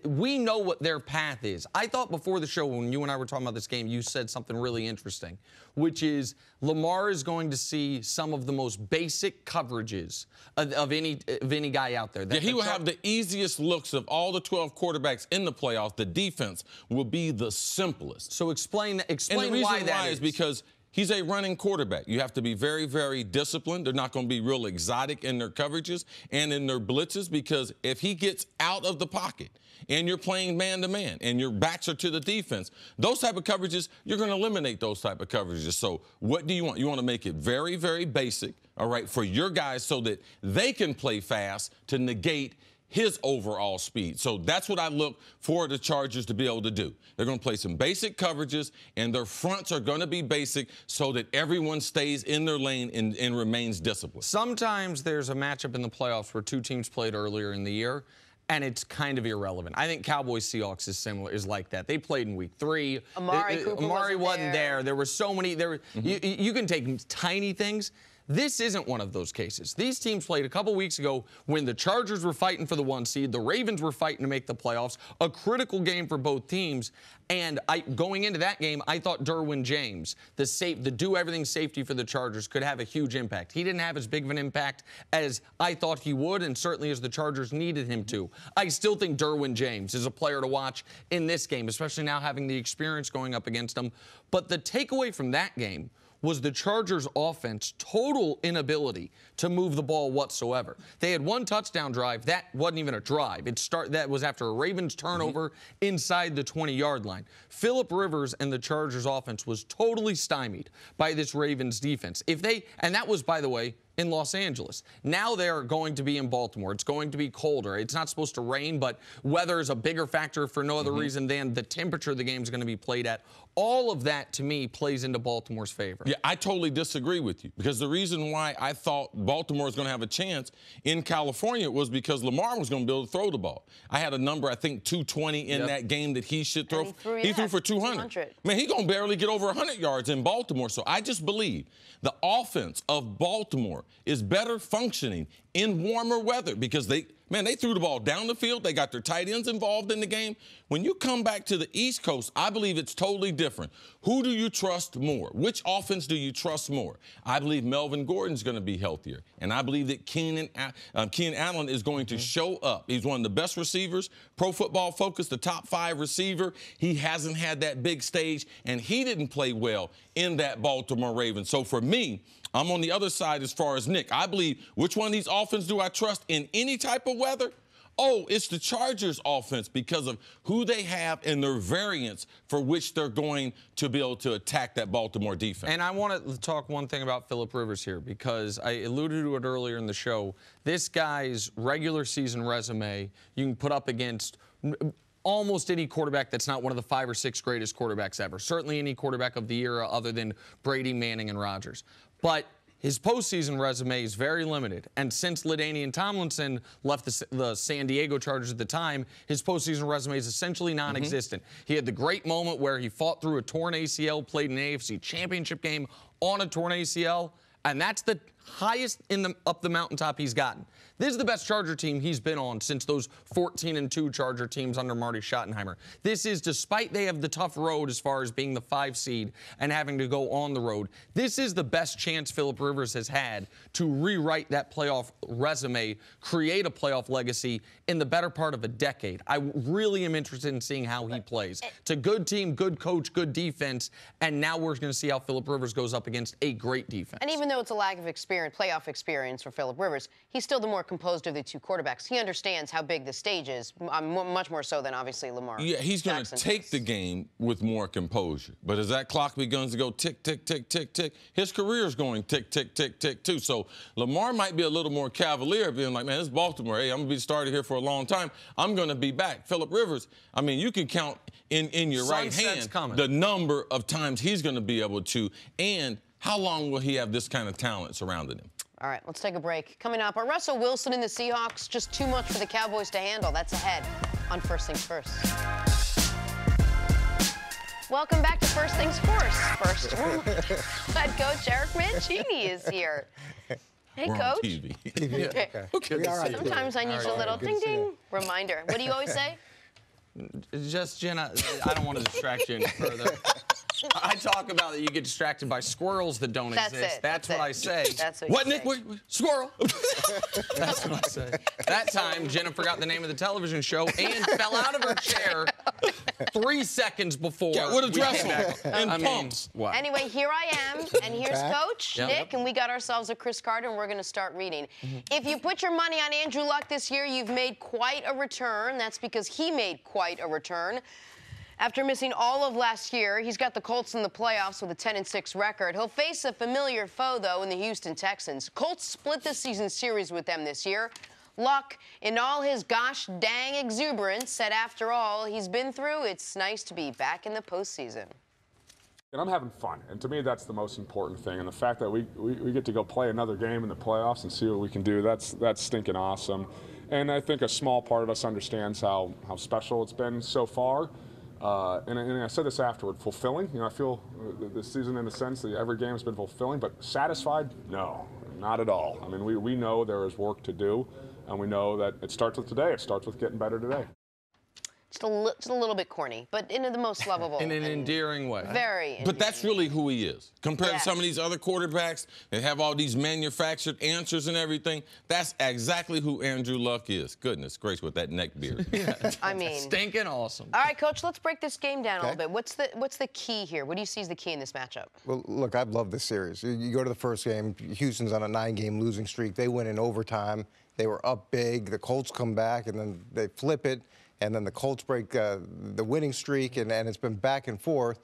We know what their path is. I thought before the show, when you and I were talking about this game, you said something really interesting, which is Lamar is going to see some of the most basic coverages of any guy out there. He will have the easiest looks of all the 12 quarterbacks in the playoffs. The defense will be the simplest. So explain why that is. And the reason why is because he's a running quarterback. You have to be very, very disciplined. They're not going to be real exotic in their coverages and in their blitzes, because if he gets out of the pocket and you're playing man-to-man and your backs are to the defense, those type of coverages, you're going to eliminate those type of coverages. So what do you want? You want to make it very, very basic, all right, for your guys so that they can play fast to negate his overall speed. So that's what I look for the Chargers to be able to do. They're going to play some basic coverages, and their fronts are going to be basic so that everyone stays in their lane and remains disciplined. Sometimes there's a matchup in the playoffs where two teams played earlier in the year, and it's kind of irrelevant. I think Cowboys-Seahawks is like that. They played in week 3. Amari wasn't there. There were so many. You can take tiny things. This isn't one of those cases. These teams played a couple weeks ago when the Chargers were fighting for the 1 seed. The Ravens were fighting to make the playoffs. A critical game for both teams. And going into that game, I thought Derwin James, the do-everything safety for the Chargers, could have a huge impact. He didn't have as big of an impact as I thought he would, and certainly as the Chargers needed him to. I still think Derwin James is a player to watch in this game, especially now having the experience going up against him. But the takeaway from that game was the Chargers' offense total inability to move the ball whatsoever. They had one touchdown drive. That wasn't even a drive. That was after a Ravens turnover inside the 20-yard line. Phillip Rivers and the Chargers' offense was totally stymied by this Ravens defense. And that was, by the way, in Los Angeles. Now they're going to be in Baltimore. It's going to be colder. It's not supposed to rain, but weather is a bigger factor for no other reason than the temperature the game's going to be played at. All of that, to me, plays into Baltimore's favor. Yeah, I totally disagree with you, because the reason why I thought Baltimore was going to have a chance in California was because Lamar was going to be able to throw the ball. I had a number, I think, 220 in that game that he should throw. He threw for 200. Man, he's going to barely get over 100 yards in Baltimore. So I just believe the offense of Baltimore is better functioning in warmer weather, because they threw the ball down the field. They got their tight ends involved in the game. When you come back to the East Coast, I believe it's totally different. Who do you trust more? Which offense do you trust more? I believe Melvin Gordon's going to be healthier, and I believe that Keenan Allen is going to show up. He's one of the best receivers, Pro Football Focus, the top 5 receiver. He hasn't had that big stage, and he didn't play well in that Baltimore Ravens. So for me, I'm on the other side as far as Nick. I believe, which one of these offenses do I trust in any type of weather? Oh, it's the Chargers offense, because of who they have and their variants for which they're going to be able to attack that Baltimore defense. And I want to talk one thing about Phillip Rivers here, because I alluded to it earlier in the show. This guy's regular season resume, you can put up against almost any quarterback that's not one of the 5 or 6 greatest quarterbacks ever. Certainly any quarterback of the era other than Brady, Manning, and Rodgers. But his postseason resume is very limited. And since LaDainian Tomlinson left the San Diego Chargers at the time, his postseason resume is essentially non-existent. He had the great moment where he fought through a torn ACL, played an AFC championship game on a torn ACL, and that's the highest up the mountaintop he's gotten. This is the best Charger team he's been on since those 14-2 Charger teams under Marty Schottenheimer. This is, despite they have the tough road as far as being the 5 seed and having to go on the road, this is the best chance Phillip Rivers has had to rewrite that playoff resume, create a playoff legacy in the better part of a decade. I really am interested in seeing how he plays. It's a good team, good coach, good defense, and now we're going to see how Phillip Rivers goes up against a great defense. And even though it's a lack of experience, playoff experience for Phillip Rivers, he's still the more composed of the 2 quarterbacks. He understands how big the stage is, much more so than obviously Lamar. Yeah, he's going to take the game with more composure. But as that clock begins to go tick, tick, tick, tick, tick, his career is going tick, tick, tick, tick, too. So Lamar might be a little more cavalier, being like, man, this is Baltimore. Hey, I'm going to be started here for a long time. I'm going to be back. Phillip Rivers, I mean, you can count in your right hand the number of times he's going to be able to, and how long will he have this kind of talent surrounding him? All right, let's take a break. Coming up, are Russell Wilson and the Seahawks just too much for the Cowboys to handle? That's ahead on First Things First. Welcome back to First Things First. Head coach Eric Mancini is here. Hey, We're Coach. on TV. Okay. Sometimes I need a little ding-ding reminder. What do you always say? Just, Jenna, I don't want to distract you any further. I talk about that you get distracted by squirrels that don't exist. That's what I say. That's what Nick? Wait, squirrel. That's what I say. That time, Jenna forgot the name of the television show and fell out of her chair 3 seconds before. Yeah, with a dress on and pumps. Wow. Anyway, here I am, and here's Coach Nick, and we got ourselves a Chris card, and we're going to start reading. If you put your money on Andrew Luck this year, you've made quite a return. That's because he made quite a return. After missing all of last year, he's got the Colts in the playoffs with a 10-6 record. He'll face a familiar foe, though, in the Houston Texans. Colts split the season series with them this year. Luck, in all his gosh dang exuberance, said after all he's been through, it's nice to be back in the postseason. And I'm having fun, and to me that's the most important thing. And the fact that we get to go play another game in the playoffs and see what we can do, that's stinking awesome. And I think a small part of us understands how special it's been so far. And I said this afterward, fulfilling. You know, I feel this season in a sense that every game has been fulfilling, but satisfied? No, not at all. I mean, we know there is work to do, and we know that it starts with today. It starts with getting better today. Just a little bit corny, but in the most lovable. In an endearing way. Very endearing. But that's really who he is. Compared to some of these other quarterbacks that have all these manufactured answers and everything, that's exactly who Andrew Luck is. Goodness gracious, with that neck beard. I mean. Stinking awesome. All right, Coach, let's break this game down a little bit. What's the key here? What do you see as the key in this matchup? Well, look, I've loved this series. You go to the first game, Houston's on a 9-game losing streak. They win in overtime. They were up big. The Colts come back, and then they flip it. And then the Colts break the winning streak, and it's been back and forth.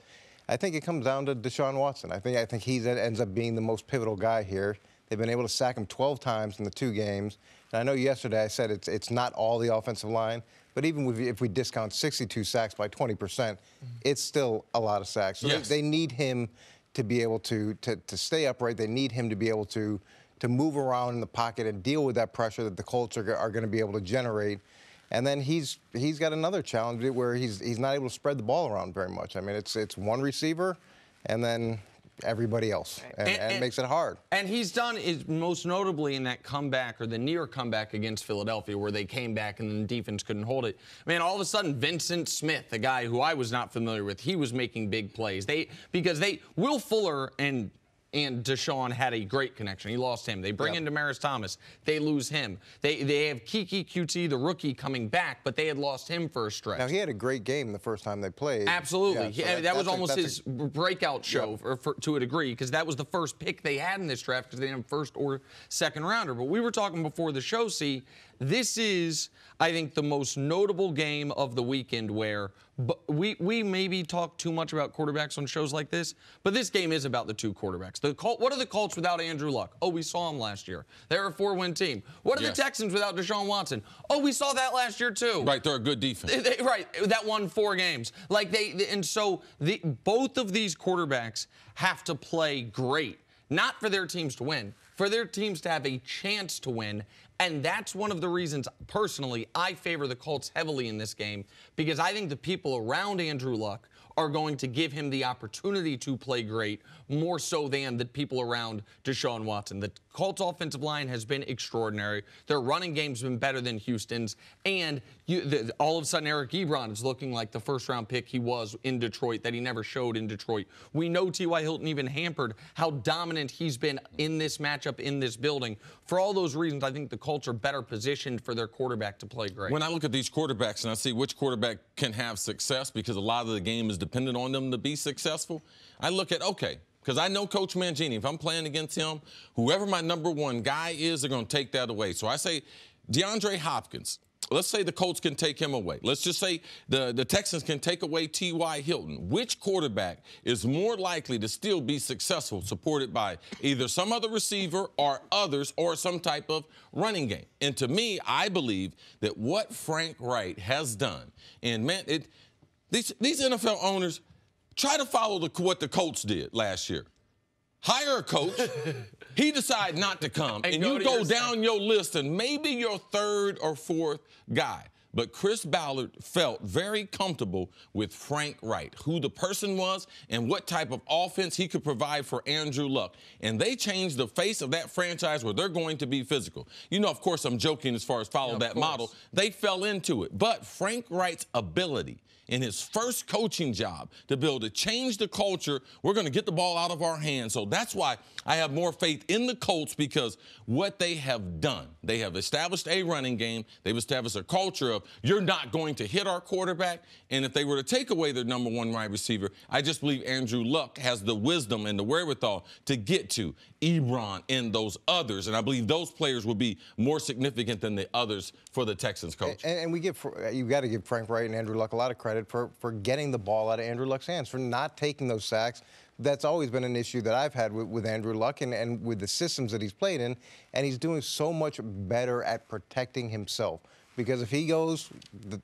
I think it comes down to Deshaun Watson. I think he ends up being the most pivotal guy here. They've been able to sack him 12 times in the 2 games. And I know yesterday I said it's not all the offensive line, but even if we discount 62 sacks by 20%, it's still a lot of sacks. So they need him to be able to stay upright. They need him to be able to move around in the pocket and deal with that pressure that the Colts are going to be able to generate. And then he's got another challenge where he's not able to spread the ball around very much. I mean, it's one receiver and then everybody else, and it makes it hard. And he's done is most notably in that comeback or the near comeback against Philadelphia where they came back and the defense couldn't hold it. Man, all of a sudden, Vincent Smith, a guy who I was not familiar with, he was making big plays. Will Fuller and Deshaun had a great connection. He lost him. They bring in Demaryius Thomas. They lose him. They have Kiki QT, the rookie, coming back, but they had lost him for a stretch. Now, he had a great game the first time they played. Absolutely. Yeah, so that was almost his breakout show to a degree, because that was the first pick they had in this draft because they didn't have first or second rounder. But we were talking before the show, this is, I think, the most notable game of the weekend where we maybe talk too much about quarterbacks on shows like this, but this game is about the 2 quarterbacks. What are the Colts without Andrew Luck? Oh, we saw him last year. They're a 4-win team. What are the Texans without Deshaun Watson? Oh, we saw that last year too. Right, they're a good defense. That won 4 games. Both of these quarterbacks have to play great, not for their teams to win, for their teams to have a chance to win. And that's one of the reasons, personally, I favor the Colts heavily in this game, because I think the people around Andrew Luck are going to give him the opportunity to play great more so than the people around Deshaun Watson. The Colts offensive line has been extraordinary. Their running game's been better than Houston's. And all of a sudden, Eric Ebron is looking like the first-round pick he was in Detroit that he never showed in Detroit. We know T.Y. Hilton even hampered how dominant he's been in this matchup in this building. For all those reasons, I think the Colts are better positioned for their quarterback to play great. When I look at these quarterbacks and I see which quarterback can have success, because a lot of the game is dependent on them to be successful, I look at, okay, because I know Coach Mangini, if I'm playing against him, whoever my number 1 guy is, they're going to take that away. So I say DeAndre Hopkins. Let's say the Colts can take him away. Let's just say the Texans can take away T.Y. Hilton. Which quarterback is more likely to still be successful, supported by either some other receiver or others or some type of running game? And to me, I believe that what Frank Wright has done, and man, these NFL owners try to follow what the Colts did last year. Hire a coach. He decide not to come, and you go down your list, and maybe your 3rd or 4th guy. But Chris Ballard felt very comfortable with Frank Wright, who the person was and what type of offense he could provide for Andrew Luck. And they changed the face of that franchise where they're going to be physical. You know, of course, I'm joking as far as follow that model. They fell into it. But Frank Wright's ability in his first coaching job to be able to change the culture, we're going to get the ball out of our hands. So that's why I have more faith in the Colts, because what they have done, they have established a running game. They've established a culture of you're not going to hit our quarterback. And if they were to take away their number 1 wide receiver, I just believe Andrew Luck has the wisdom and the wherewithal to get to Ebron and those others. And I believe those players will be more significant than the others for the Texans coach. And you got to give Frank Wright and Andrew Luck a lot of credit for getting the ball out of Andrew Luck's hands, for not taking those sacks. That's always been an issue that I've had with Andrew Luck and with the systems that he's played in. And he's doing so much better at protecting himself, because if he goes,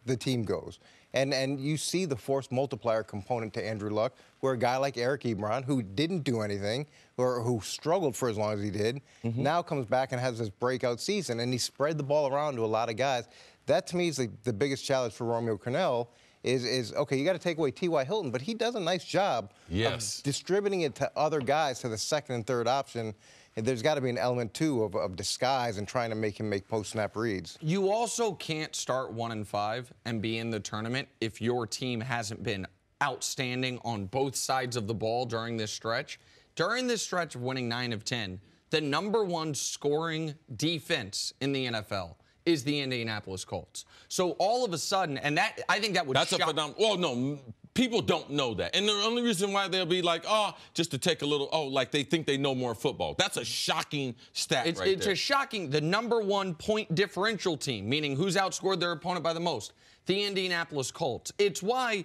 the team goes. And you see the force multiplier component to Andrew Luck, where a guy like Eric Ebron, who didn't do anything or who struggled for as long as he did, now comes back and has this breakout season, and he spread the ball around to a lot of guys. That, to me, is the biggest challenge for Romeo Crennel. Is okay, you got to take away T.Y. Hilton, but he does a nice job of distributing it to other guys, to the 2nd and 3rd option. And there's got to be an element, too, of disguise and trying to make him make post-snap reads. You also can't start 1-5 and be in the tournament if your team hasn't been outstanding on both sides of the ball during this stretch. During this stretch of winning 9 of 10, the number 1 scoring defense in the NFL is the Indianapolis Colts. So all of a sudden, and that, I think that would shock. That's a phenomenal. Well, no, people don't know that. And the only reason why they'll be like, just to take a little, like they think they know more football. That's a shocking stat it's a shocking, the number 1 point differential team, meaning who's outscored their opponent by the most. the Indianapolis Colts. It's why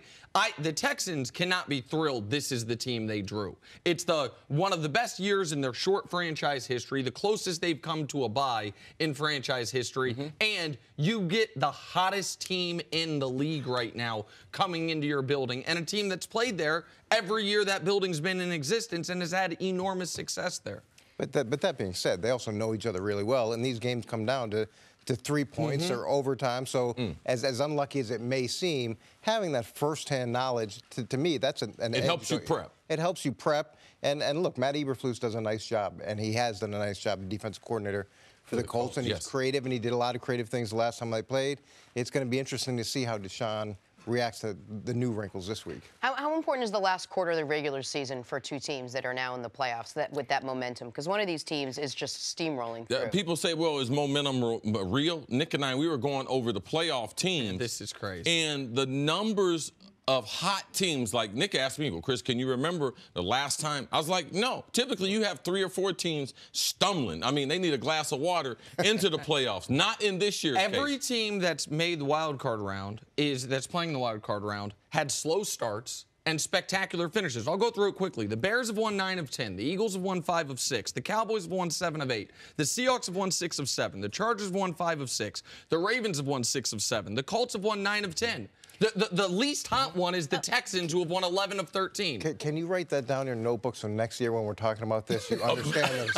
the Texans cannot be thrilled this is the team they drew. It's one of the best years in their short franchise history, the closest they've come to a bye in franchise history, and you get the hottest team in the league right now coming into your building, and a team that's played there every year that building's been in existence and has had enormous success there. But that being said, they also know each other really well, and these games come down to 3 points or overtime. So as unlucky as it may seem, having that firsthand knowledge, to me, that's an edge. It helps you prep. It helps you prep. And look, Matt Eberflus does a nice job, and he has done a nice job, defensive coordinator for the Colts, and he's creative, and he did a lot of creative things the last time they played. It's going to be interesting to see how Deshaun reacts to the new wrinkles this week. How important is the last quarter of the regular season for two teams that are now in the playoffs with that momentum? Because one of these teams is just steamrolling through. People say, well, is momentum real? Nick and I, we were going over the playoff teams. This is crazy. And the numbers of hot teams, like Nick asked me, well, Chris, can you remember the last time? I was like, no. Typically, you have 3 or 4 teams stumbling. I mean, they need a glass of water into the playoffs. Not in this year's Every case. team that's made the wild card round that's playing the wild card round had slow starts and spectacular finishes. I'll go through it quickly. The Bears have won 9 of 10. The Eagles have won 5 of 6. The Cowboys have won 7 of 8. The Seahawks have won 6 of 7. The Chargers have won 5 of 6. The Ravens have won 6 of 7. The Colts have won 9 of 10. The least hot one is the Texans, who have won 11 of 13. Can you write that down in your notebook so next year when we're talking about this, you understand this?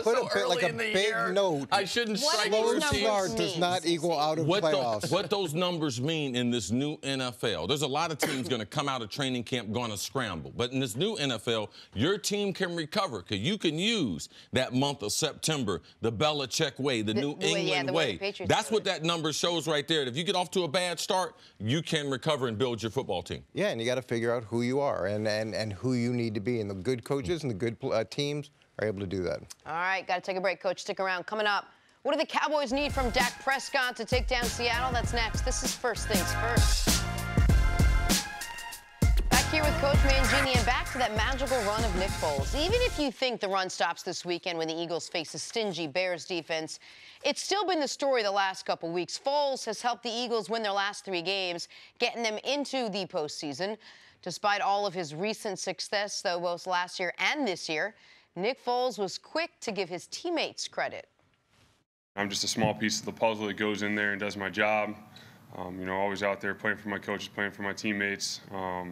Put a big note. I shouldn't strike slow routine. start does not equal out of playoffs. What those numbers mean in this new NFL, there's a lot of teams going to come out of training camp going to scramble. But in this new NFL, your team can recover because you can use that month of September, the Belichick way, the New England way. That's what that number shows right there. If you get off to a bad start, you can recover and build your football team. Yeah, and you got to figure out who you are and who you need to be. And the good coaches and the good teams are able to do that. All right, got to take a break, Coach. Stick around. Coming up, what do the Cowboys need from Dak Prescott to take down Seattle? That's next. This is First Things First. Back here with Coach Mangini, and back to that magical run of Nick Foles. Even if you think the run stops this weekend when the Eagles face a stingy Bears defense, it's still been the story the last couple weeks. Foles has helped the Eagles win their last 3 games, getting them into the postseason. Despite all of his recent success, though, both last year and this year, Nick Foles was quick to give his teammates credit. I'm just a small piece of the puzzle that goes in there and does my job. Always out there playing for my coaches, playing for my teammates. I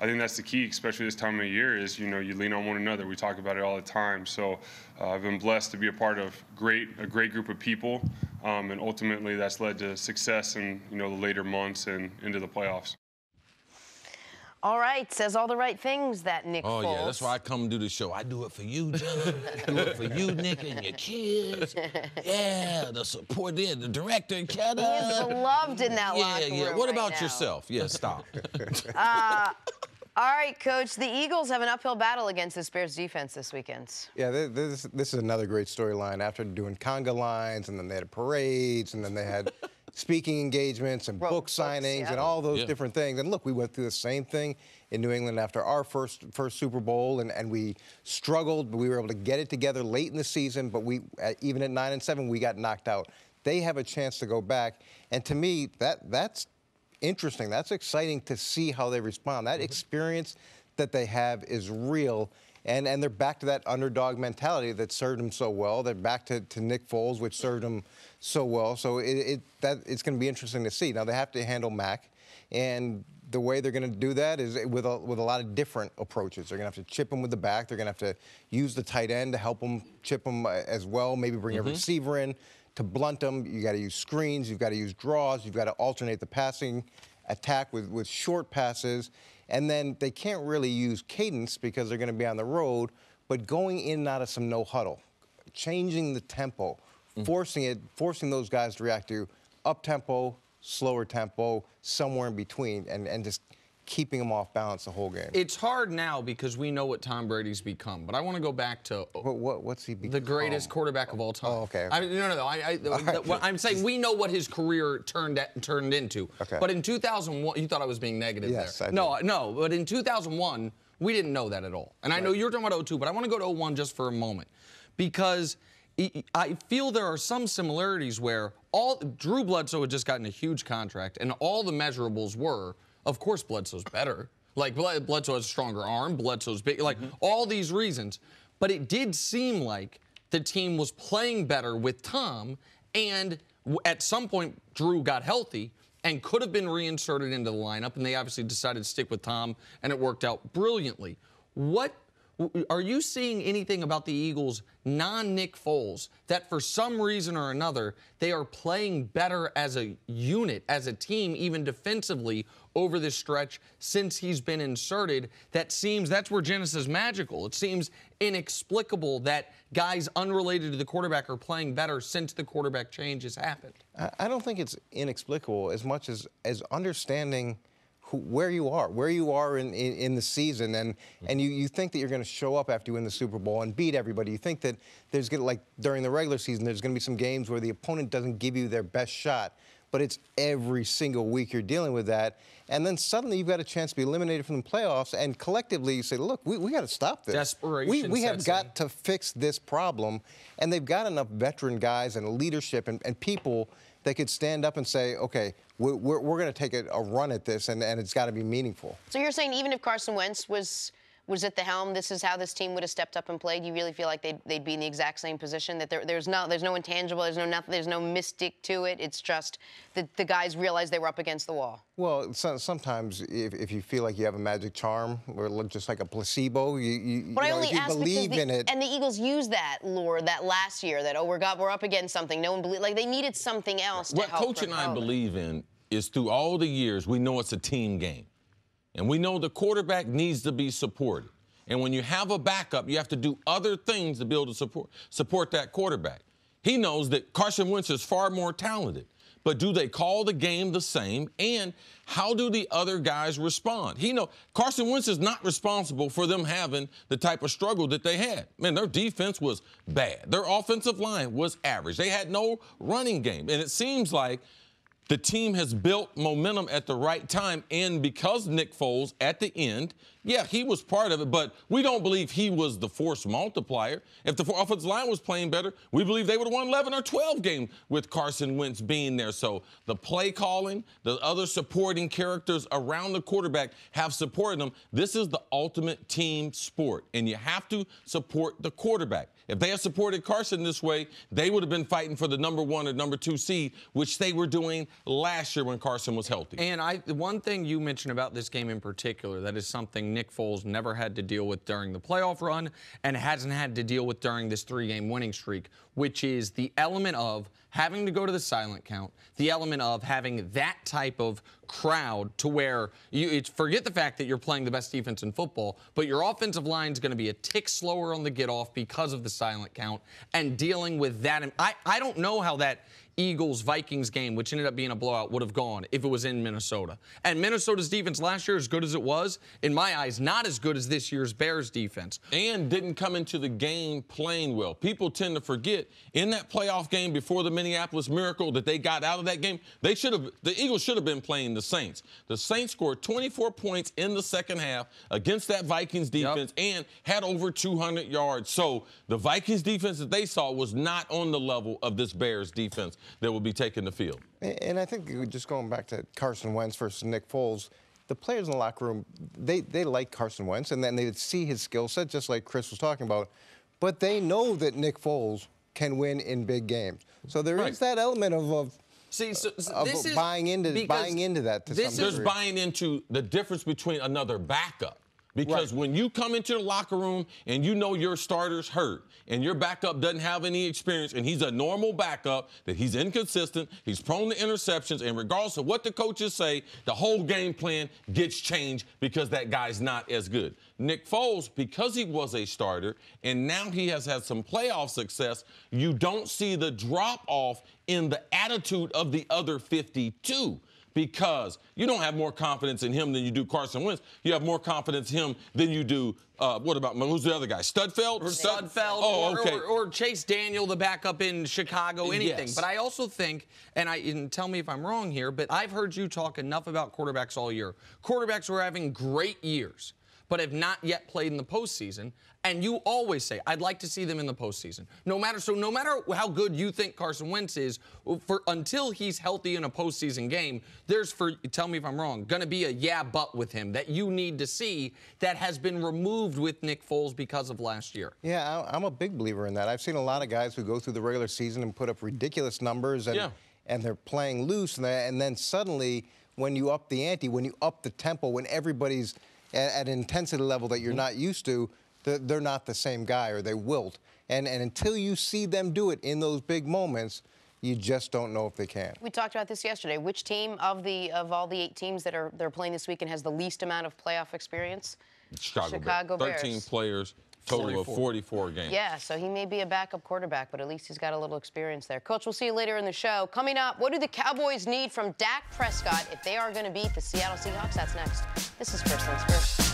think that's the key, especially this time of year, is, you lean on one another. We talk about it all the time. So I've been blessed to be a part of a great group of people, and ultimately that's led to success in, the later months and into the playoffs. All right, says all the right things, that Nick Foles. Oh, yeah, that's why I come do the show. I do it for you, Jenna. I do it for you, Nick, and your kids. Yeah, the support there, the director, Kenna. He is beloved in that locker room. Yeah. What right about now. yourself? Yeah, stop. All right, Coach, the Eagles have an uphill battle against this Bears defense this weekend. Yeah, this is another great storyline. After doing conga lines, and then they had parades, and then they had speaking engagements and book signings and all those different things. And look, we went through the same thing in New England after our first Super Bowl, and we struggled, but we were able to get it together late in the season. But we, even at 9-7, we got knocked out. They have a chance to go back, and to me, that's interesting. That's exciting to see how they respond. That experience that they have is real. And they're back to that underdog mentality that served them so well. They're back to Nick Foles, which served them so well. So it's going to be interesting to see. Now, they have to handle Mac, and the way they're going to do that is with a lot of different approaches. They're going to have to chip him with the back. They're going to have to use the tight end to help him chip him as well, maybe bring a receiver in to blunt them. You got to use screens. You've got to use draws. You've got to alternate the passing attack with short passes. And then they can't really use cadence because they're going to be on the road, but going in and out of some no huddle, changing the tempo, forcing those guys to react to up tempo, slower tempo, somewhere in between, and just keeping them off balance the whole game. It's hard now because we know what Tom Brady's become, but I want to go back to what's he become? The greatest quarterback of all time. Oh, okay. No. I'm saying we know what his career turned into. Okay. But in 2001, you thought I was being negative yes, there. I No, but in 2001, we didn't know that at all. And I know you're talking about 02, but I want to go to 01 just for a moment, because I feel there are some similarities where Drew Bledsoe had just gotten a huge contract, and all the measurables were, of course, Bledsoe's better. Like, Bledsoe has a stronger arm, Bledsoe's big, like, all these reasons. But it did seem like the team was playing better with Tom, and at some point, Drew got healthy and could have been reinserted into the lineup, and they obviously decided to stick with Tom, and it worked out brilliantly. Are you seeing anything about the Eagles, non-Nick Foles, that for some reason or another, they are playing better as a unit, as a team, even defensively, over this stretch since he's been inserted? That's where Jenna is magical. It seems inexplicable that guys unrelated to the quarterback are playing better since the quarterback change has happened. I don't think it's inexplicable as much as understanding where you are in the season, and you think that you're going to show up after you win the Super Bowl and beat everybody. You think that there's going to, like during the regular season, there's going to be some games where the opponent doesn't give you their best shot, but it's every single week you're dealing with that, and then suddenly you've got a chance to be eliminated from the playoffs, and collectively you say, look, we got to stop this. Desperation. We have got to fix this problem, and they've got enough veteran guys and leadership and people that could stand up and say, okay, we're going to take a run at this, and it's got to be meaningful. So you're saying even if Carson Wentz was at the helm, this is how this team would have stepped up and played? You really feel like they'd be in the exact same position? That there's no intangible, there's no mystic to it. It's just that the guys realized they were up against the wall. Well, sometimes if you feel like you have a magic charm or just like a placebo, But I only ask believe because in it. And the Eagles used that lure that last year that we're up against something. No one believed. Like they needed something else to help. What Coach and I believe in is through all the years we know it's a team game. And we know the quarterback needs to be supported. And when you have a backup, you have to do other things to be able to support that quarterback. He knows that Carson Wentz is far more talented. But do they call the game the same? And how do the other guys respond? Carson Wentz is not responsible for them having the type of struggle that they had. Man, their defense was bad. Their offensive line was average. They had no running game. And it seems like the team has built momentum at the right time, and because Nick Foles at the end, yeah, he was part of it, but we don't believe he was the force multiplier. If the offensive line was playing better, we believe they would have won 11 or 12 games with Carson Wentz being there. So the play calling, the other supporting characters around the quarterback have supported them. This is the ultimate team sport, and you have to support the quarterback. If they had supported Carson this way, they would have been fighting for the number 1 or number 2 seed, which they were doing last year when Carson was healthy. And one thing you mentioned about this game in particular, that is something Nick Foles never had to deal with during the playoff run and hasn't had to deal with during this 3-game winning streak, which is the element of having to go to the silent count, the element of having that type of crowd to where forget the fact that you're playing the best defense in football, but your offensive line is going to be a tick slower on the get-off because of the silent count and dealing with that. And I don't know how that Eagles-Vikings game, which ended up being a blowout, would have gone if it was in Minnesota. And Minnesota's defense last year, as good as it was, in my eyes, not as good as this year's Bears defense. And didn't come into the game playing well. People tend to forget, in that playoff game before the Minneapolis Miracle that they got out of that game, the Eagles should have been playing the Saints. The Saints scored 24 points in the second half against that Vikings defense and had over 200 yards. So the Vikings defense that they saw was not on the level of this Bears defense that will be taking the field. And I think just going back to Carson Wentz versus Nick Foles, the players in the locker room, they like Carson Wentz, and then they see his skill set, just like Cris was talking about. But they know that Nick Foles can win in big games. So there is that element of buying into that to some degree. There's buying into the difference between another backup. Because when you come into the locker room and you know your starter's hurt and your backup doesn't have any experience and he's a normal backup, that he's inconsistent, he's prone to interceptions, and regardless of what the coaches say, the whole game plan gets changed because that guy's not as good. Nick Foles, because he was a starter and now he has had some playoff success, you don't see the drop-off in the attitude of the other 52. Because you don't have more confidence in him than you do Carson Wentz. You have more confidence in him than you do, who's the other guy? Studfeld? Or Chase Daniel, the backup in Chicago, anything. Yes. But I also think, and tell me if I'm wrong here, but I've heard you talk enough about quarterbacks all year. Quarterbacks were having great years. but have not yet played in the postseason. And you always say, I'd like to see them in the postseason. No matter how good you think Carson Wentz is, until he's healthy in a postseason game, there's, tell me if I'm wrong, going to be a yeah but with him that you need to see that has been removed with Nick Foles because of last year. Yeah, I'm a big believer in that. I've seen a lot of guys who go through the regular season and put up ridiculous numbers, and they're playing loose, and then suddenly when you up the ante, when you up the tempo, when everybody's at an intensity level that you're not used to, they're not the same guy, or they wilt. And until you see them do it in those big moments, you just don't know if they can. We talked about this yesterday. Which team of all the 8 teams that they're playing this weekend has the least amount of playoff experience? Chicago Bears. 13 players, total of 44 games. Yeah, so he may be a backup quarterback, but at least he's got a little experience there. Coach, we'll see you later in the show. Coming up, what do the Cowboys need from Dak Prescott if they are going to beat the Seattle Seahawks? That's next. This is First Things First.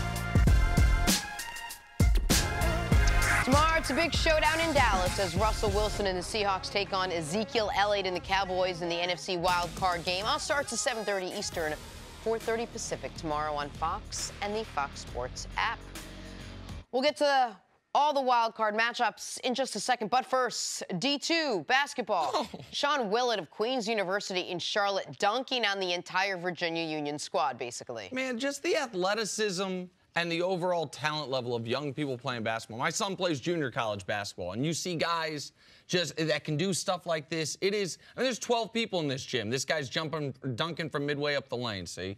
Tomorrow, it's a big showdown in Dallas as Russell Wilson and the Seahawks take on Ezekiel Elliott and the Cowboys in the NFC wild card game. All starts at 7:30 Eastern, 4:30 Pacific tomorrow on Fox and the Fox Sports app. We'll get to all the wild card matchups in just a second, but first, D2 basketball. Sean Willett of Queens University in Charlotte dunking on the entire Virginia Union squad, basically. Man, just the athleticism and the overall talent level of young people playing basketball. My son plays junior college basketball, and you see guys just that can do stuff like this. It is, I mean, there's 12 people in this gym. This guy's dunking from midway up the lane, see?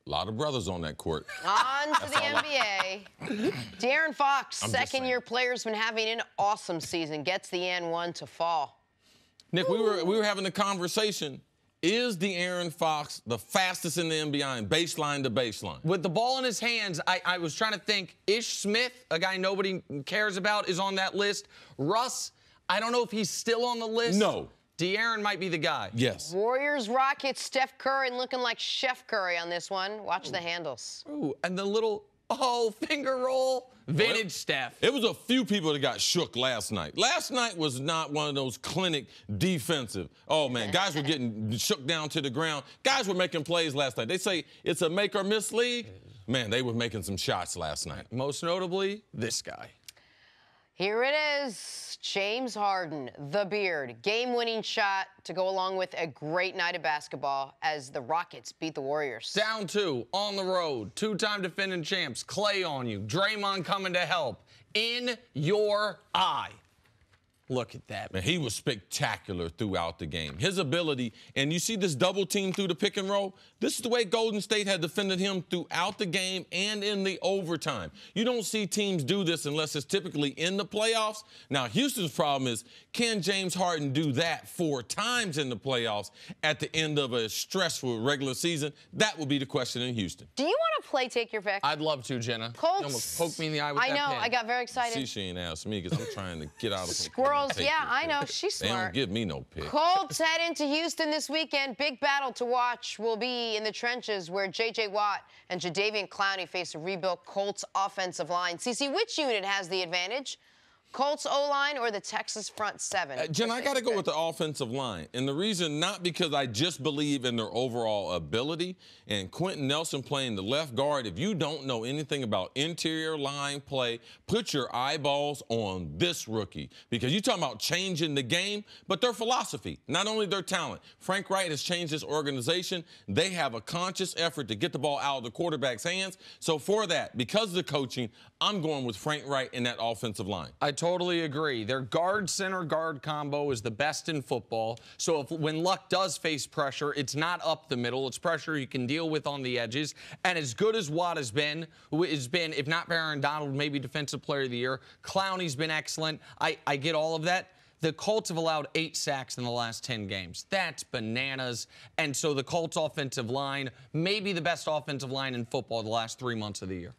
A lot of brothers on that court. On to the NBA. De'Aaron Fox, second-year player's been having an awesome season. Gets the N1 to fall. Nick, we were having a conversation. Is De'Aaron Fox the fastest in the NBA, baseline to baseline? With the ball in his hands, I was trying to think. Ish Smith, a guy nobody cares about, is on that list. Russ, I don't know if he's still on the list. No. De'Aaron might be the guy. Yes. Warriors, Rockets, Steph Curry looking like Chef Curry on this one. Watch the handles. Ooh, and the little, finger roll. Vintage Steph. It was a few people that got shook last night. Last night was not one of those clinic defensive. Oh, man, guys were getting shook down to the ground. Guys were making plays last night. They say it's a make or miss league. Man, they were making some shots last night. Most notably, this guy. Here it is, James Harden, the beard, game-winning shot to go along with a great night of basketball as the Rockets beat the Warriors. Down 2, on the road, 2-time defending champs, Clay on you, Draymond coming to help, in your eye. Look at that. Man, he was spectacular throughout the game. His ability, and you see this double team through the pick and roll, this is the way Golden State had defended him throughout the game and in the overtime. You don't see teams do this unless it's typically in the playoffs. Now, Houston's problem is, can James Harden do that 4 times in the playoffs at the end of a stressful regular season? That will be the question in Houston. Do you want to play Take Your Pick? I'd love to, Jenna. Colts. You almost poked me in the eye with that pen. I know, I got very excited. See, she ain't asked me because I'm trying to get out of Squirrels, yeah, I know, she's smart. They don't give me no pick. Colts head into Houston this weekend. Big battle to watch will be in the trenches where J.J. Watt and Jadeveon Clowney face a rebuilt Colts offensive line. CC, which unit has the advantage? Colts O-line or the Texas front 7? Jen, I got to go with the offensive line. And the reason, not because I just believe in their overall ability, and Quentin Nelson playing the left guard, if you don't know anything about interior line play, put your eyeballs on this rookie. Because you're talking about changing the game, but their philosophy, not only their talent. Frank Wright has changed this organization. They have a conscious effort to get the ball out of the quarterback's hands. So for that, because of the coaching, I'm going with Frank Wright in that offensive line. I totally agree. Their guard-center-guard combo is the best in football. So when Luck does face pressure, it's not up the middle. It's pressure you can deal with on the edges. And as good as Watt has been, if not Aaron Donald, maybe Defensive Player of the Year, Clowney's been excellent. I get all of that. The Colts have allowed 8 sacks in the last 10 games. That's bananas. And so the Colts offensive line may be the best offensive line in football the last 3 months of the year.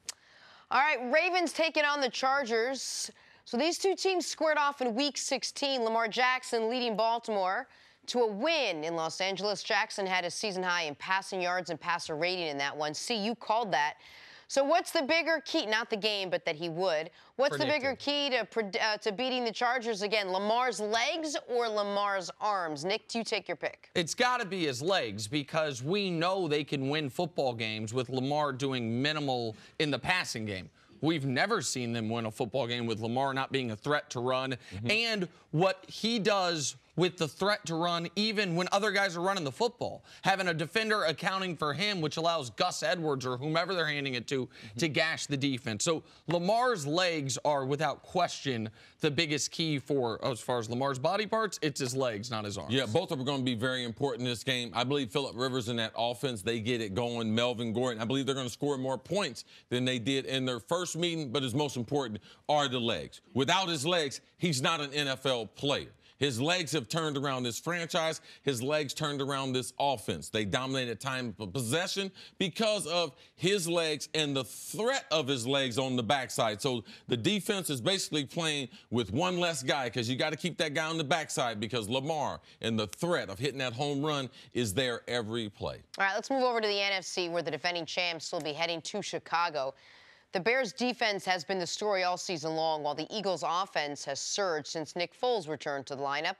All right, Ravens taking on the Chargers. So these two teams squared off in Week 16. Lamar Jackson leading Baltimore to a win in Los Angeles. Jackson had a season high in passing yards and passer rating in that one. See, you called that. So what's the bigger key? Not the game, but that he would. What's the bigger key to beating the Chargers again? Lamar's legs or Lamar's arms? Nick, do you take your pick? It's got to be his legs because we know they can win football games with Lamar doing minimal in the passing game. We've never seen them win a football game with Lamar not being a threat to run. And what he does with the threat to run, even when other guys are running the football, having a defender accounting for him, which allows Gus Edwards or whomever they're handing it to gash the defense. So Lamar's legs are, without question, the biggest key for, as far as Lamar's body parts, it's his legs, not his arms. Yeah, both of them are going to be very important in this game. I believe Phillip Rivers in that offense, they get it going. Melvin Gordon, I believe they're going to score more points than they did in their first meeting, but his most important are the legs. Without his legs, he's not an NFL player. His legs have turned around this franchise. His legs turned around this offense. They dominated time of possession because of his legs and the threat of his legs on the backside. So the defense is basically playing with one less guy because you got to keep that guy on the backside because Lamar and the threat of hitting that home run is there every play. All right, let's move over to the NFC where the defending champs will be heading to Chicago. The Bears' defense has been the story all season long, while the Eagles' offense has surged since Nick Foles returned to the lineup.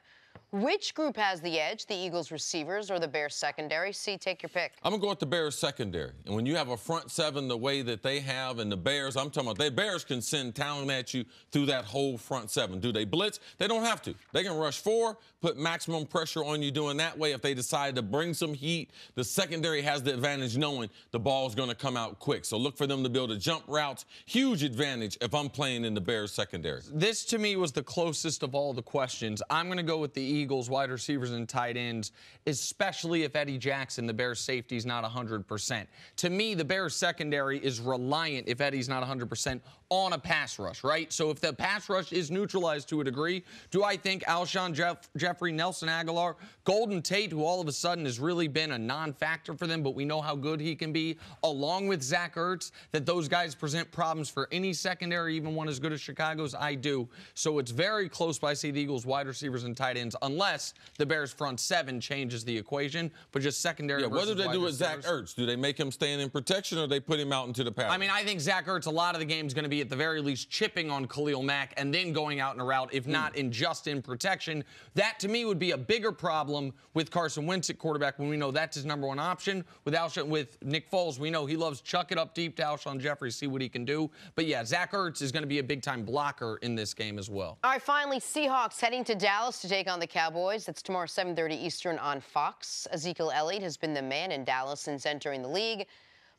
Which group has the edge, the Eagles' receivers or the Bears' secondary? C, take your pick. I'm going to go with the Bears' secondary. And when you have a front seven the way that they have and the Bears, I'm talking about the Bears can send talent at you through that whole front seven. Do they blitz? They don't have to. They can rush 4, put maximum pressure on you doing that way. If they decide to bring some heat, the secondary has the advantage knowing the ball's going to come out quick. So look for them to be able to jump routes. Huge advantage if I'm playing in the Bears' secondary. This, to me, was the closest of all the questions. I'm going to go with the Eagles wide receivers and tight ends, especially if Eddie Jackson, the Bears safety, is not 100%. To me, the Bears secondary is reliant, if Eddie's not 100%, on a pass rush, right? So if the pass rush is neutralized to a degree, do I think Alshon Jeffrey, Nelson Aguilar, Golden Tate, who all of a sudden has really been a non-factor for them, but we know how good he can be, along with Zach Ertz, that those guys present problems for any secondary, even one as good as Chicago's? I do. So it's very close, but I see the Eagles wide receivers and tight ends, unless the Bears front seven changes the equation, but just secondary. Yeah, what do they do with Zach Ertz? Do they make him stand in protection or they put him out into the pass? I mean, I think Zach Ertz, a lot of the game is going to be at the very least chipping on Khalil Mack and then going out in a route, if not just in protection. That, to me, would be a bigger problem with Carson Wentz at quarterback when we know that's his number one option. With Nick Foles, we know he loves chuck it up deep to Alshon Jeffrey, see what he can do. But, yeah, Zach Ertz is going to be a big-time blocker in this game as well. All right, finally, Seahawks heading to Dallas to take on the Cowboys. That's tomorrow, 7:30 Eastern on Fox. Ezekiel Elliott has been the man in Dallas since entering the league.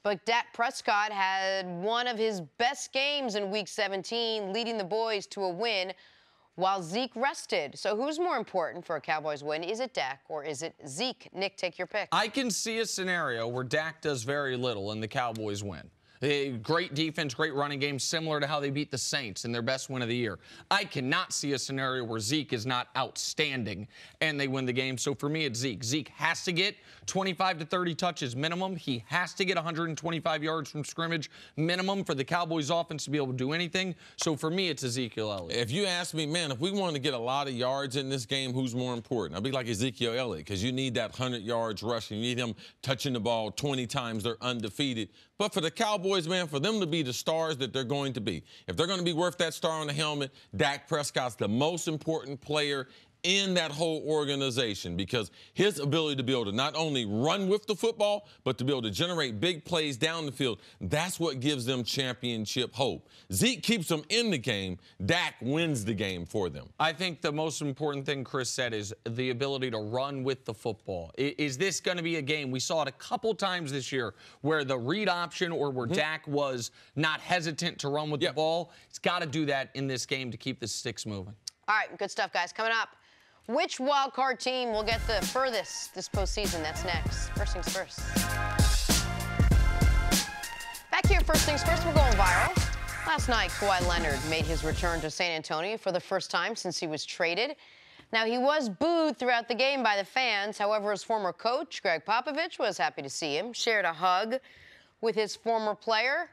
But Dak Prescott had one of his best games in Week 17, leading the boys to a win while Zeke rested. So who's more important for a Cowboys win? Is it Dak or is it Zeke? Nick, take your pick. I can see a scenario where Dak does very little and the Cowboys win. Great defense, great running game, similar to how they beat the Saints in their best win of the year. I cannot see a scenario where Zeke is not outstanding and they win the game. So for me, it's Zeke. Zeke has to get 25 to 30 touches minimum. He has to get 125 yards from scrimmage minimum for the Cowboys offense to be able to do anything. So for me, it's Ezekiel Elliott. If you ask me, man, if we want to get a lot of yards in this game, who's more important? I'll be like Ezekiel Elliott because you need that 100 yards rushing. You need him touching the ball 20 times. They're undefeated. But for the Cowboys, man, for them to be the stars that they're going to be, if they're going to be worth that star on the helmet, Dak Prescott's the most important player in that whole organization because his ability to be able to not only run with the football, but to be able to generate big plays down the field, that's what gives them championship hope. Zeke keeps them in the game. Dak wins the game for them. I think the most important thing Chris said is the ability to run with the football. Is this going to be a game? We saw it a couple times this year where the read option or where Dak was not hesitant to run with the ball. He's got to do that in this game to keep the sticks moving. All right, good stuff, guys. Coming up, which wild card team will get the furthest this postseason? That's next. First things first. Back here, first things first, we're going viral. Last night, Kawhi Leonard made his return to San Antonio for the first time since he was traded. Now, he was booed throughout the game by the fans. However, his former coach, Greg Popovich, was happy to see him, shared a hug with his former player.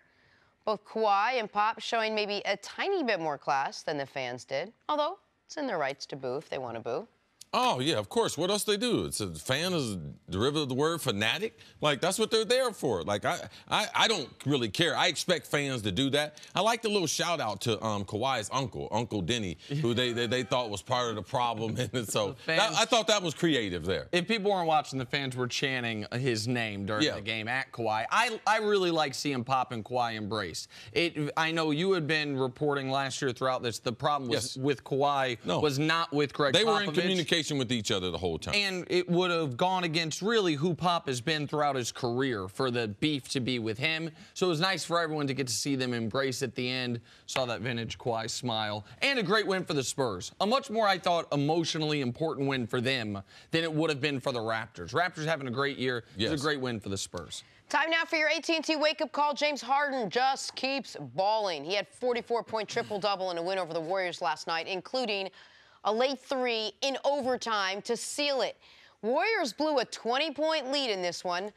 Both Kawhi and Pop showing maybe a tiny bit more class than the fans did, although it's in their rights to boo if they want to boo. Oh, yeah, of course. What else they do? It's a fan is a derivative of the word fanatic. Like, that's what they're there for. Like, I don't really care. I expect fans to do that. I like the little shout-out to Kawhi's uncle, Uncle Denny, who they thought was part of the problem. And so I thought that was creative there. If people weren't watching, the fans were chanting his name during the game at Kawhi. I really like seeing Pop and Kawhi embrace. I know you had been reporting last year throughout this. The problem was with Kawhi was not with Greg Popovich. They were in communication with each other the whole time. And it would have gone against really who Pop has been throughout his career for the beef to be with him. So it was nice for everyone to get to see them embrace at the end. Saw that vintage Kawhi smile. And a great win for the Spurs. A much more, I thought, emotionally important win for them than it would have been for the Raptors. Raptors having a great year. Yes. It was a great win for the Spurs. Time now for your AT&T wake-up call. James Harden just keeps balling. He had 44-point triple-double in a win over the Warriors last night, including a late three in overtime to seal it. Warriors blew a 20-point lead in this one,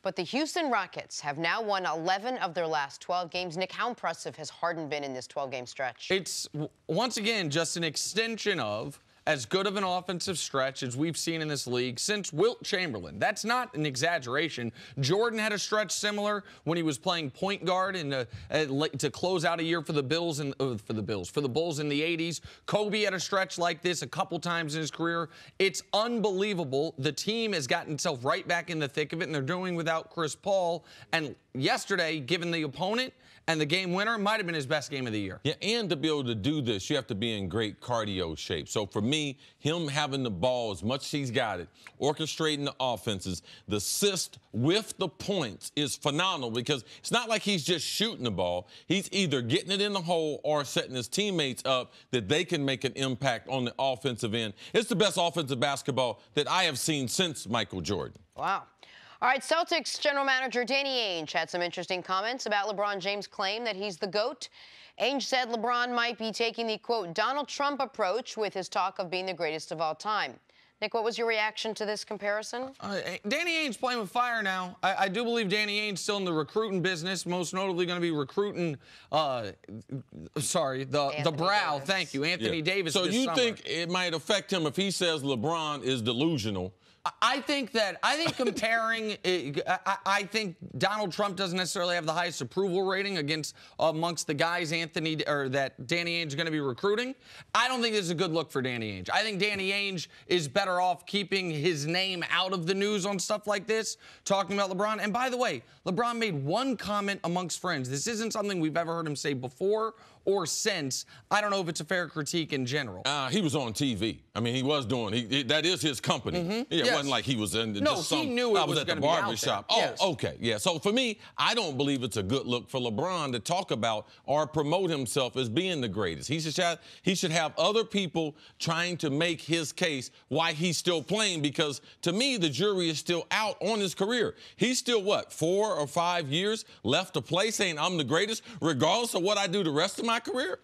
but the Houston Rockets have now won 11 of their last 12 games. Nick, how impressive has Harden been in this 12-game stretch? It's, once again, just an extension of as good of an offensive stretch as we've seen in this league since Wilt Chamberlain. That's not an exaggeration. Jordan had a stretch similar when he was playing point guard to close out a year for the Bulls in the 80s. Kobe had a stretch like this a couple times in his career. It's unbelievable. The team has gotten itself right back in the thick of it, and they're doing without Chris Paul. And yesterday, given the opponent and the game winner, might have been his best game of the year. Yeah, and to be able to do this, you have to be in great cardio shape. So for me, him having the ball as much as he's got it, orchestrating the offenses, the assist with the points is phenomenal because it's not like he's just shooting the ball. He's either getting it in the hole or setting his teammates up that they can make an impact on the offensive end. It's the best offensive basketball that I have seen since Michael Jordan. Wow. All right, Celtics general manager Danny Ainge had some interesting comments about LeBron James' claim that he's the GOAT. Ainge said LeBron might be taking the, quote, Donald Trump approach with his talk of being the greatest of all time. Nick, what was your reaction to this comparison? Danny Ainge playing with fire now. I do believe Danny Ainge still in the recruiting business, most notably going to be recruiting, the brow. Davis. Thank you, Anthony Davis. So you summer. think it might affect him if he says LeBron is delusional? I think comparing, I think Donald Trump doesn't necessarily have the highest approval rating amongst the guys that Danny Ainge is going to be recruiting. I don't think this is a good look for Danny Ainge. I think Danny Ainge is better off keeping his name out of the news on stuff like this, talking about LeBron. And by the way, LeBron made one comment amongst friends. This isn't something we've ever heard him say before or since. I don't know if it's a fair critique in general. He was on TV. I mean, he was doing. That is his company. Mm-hmm. Yeah, it wasn't like he was in he knew it was at the gonna barbershop. be out there. Oh, okay, yeah. So for me, I don't believe it's a good look for LeBron to talk about or promote himself as being the greatest. He should have other people trying to make his case why he's still playing, because to me, the jury is still out on his career. He's still, 4 or 5 years left to play, saying I'm the greatest, regardless of what I do the rest of my career?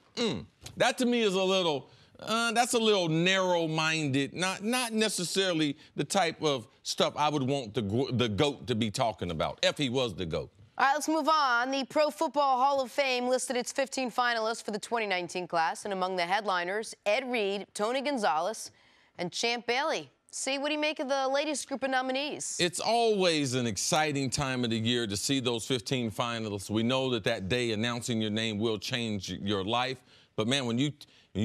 That to me is a little, that's a little narrow-minded, not necessarily the type of stuff I would want the GOAT to be talking about, if he was the GOAT. All right, let's move on. The Pro Football Hall of Fame listed its 15 finalists for the 2019 class, and among the headliners, Ed Reed, Tony Gonzalez, and Champ Bailey. See, what do you make of the latest group of nominees? It's always an exciting time of the year to see those 15 finalists. We know that day announcing your name will change your life. But, man, when you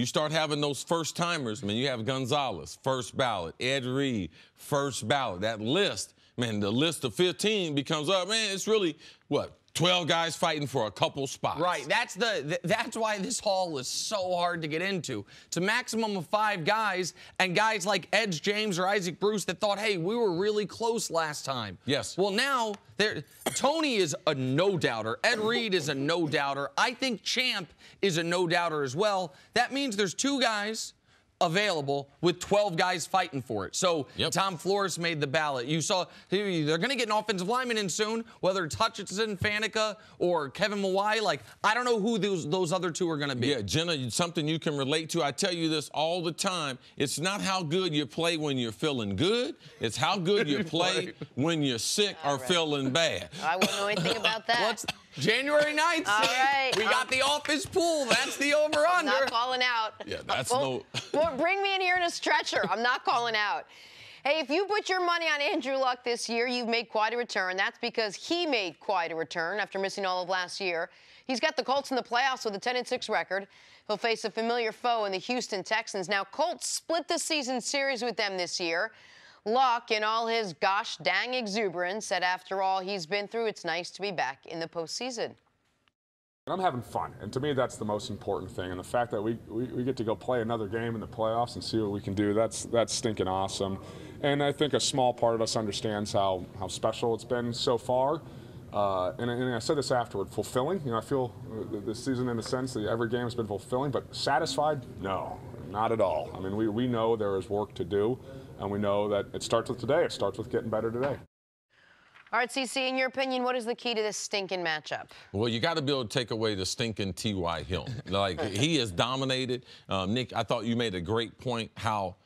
start having those first-timers, you have Gonzalez, first ballot, Ed Reed, first ballot. That list, man, the list of 15 becomes, it's really, 12 guys fighting for a couple spots. Right. That's why this hall is so hard to get into. It's a maximum of 5 guys, and guys like Edge James or Isaac Bruce that thought, hey, we were really close last time. Yes. Well, now Tony is a no-doubter. Ed Reed is a no-doubter. I think Champ is a no-doubter as well. That means there's 2 guys available with 12 guys fighting for it. So Tom Flores made the ballot. You saw they're going to get an offensive lineman in soon, whether it's Hutchinson, Faneca, or Kevin Mawai. I don't know who those other 2 are going to be. Yeah, Jenna, something you can relate to. I tell you this all the time. It's not how good you play when you're feeling good. It's how good you play when you're sick or feeling bad. I wouldn't know anything about that. January 9th. All right. We got the office pool. That's the over-under. I'm not calling out. Yeah, that's Bring me in here in a stretcher. I'm not calling out. Hey, if you put your money on Andrew Luck this year, you've made quite a return. That's because he made quite a return after missing all of last year. He's got the Colts in the playoffs with a 10-6 record. He'll face a familiar foe in the Houston Texans. Now, Colts split the season series with them this year. Luck, in all his gosh dang exuberance, said after all he's been through, it's nice to be back in the postseason. I'm having fun, and to me that's the most important thing. And the fact that we get to go play another game in the playoffs and see what we can do, that's stinking awesome. And I think a small part of us understands how special it's been so far. And I said this afterward, fulfilling. You know, I feel this season in the sense that every game has been fulfilling, but satisfied? No, not at all. I mean, we know there is work to do, and we know that it starts with today. It starts with getting better today. All right, CC, in your opinion, what is the key to this stinking matchup? Well, you got to be able to take away the stinking T.Y. Hilton. Like, he has dominated. Nick, I thought you made a great point how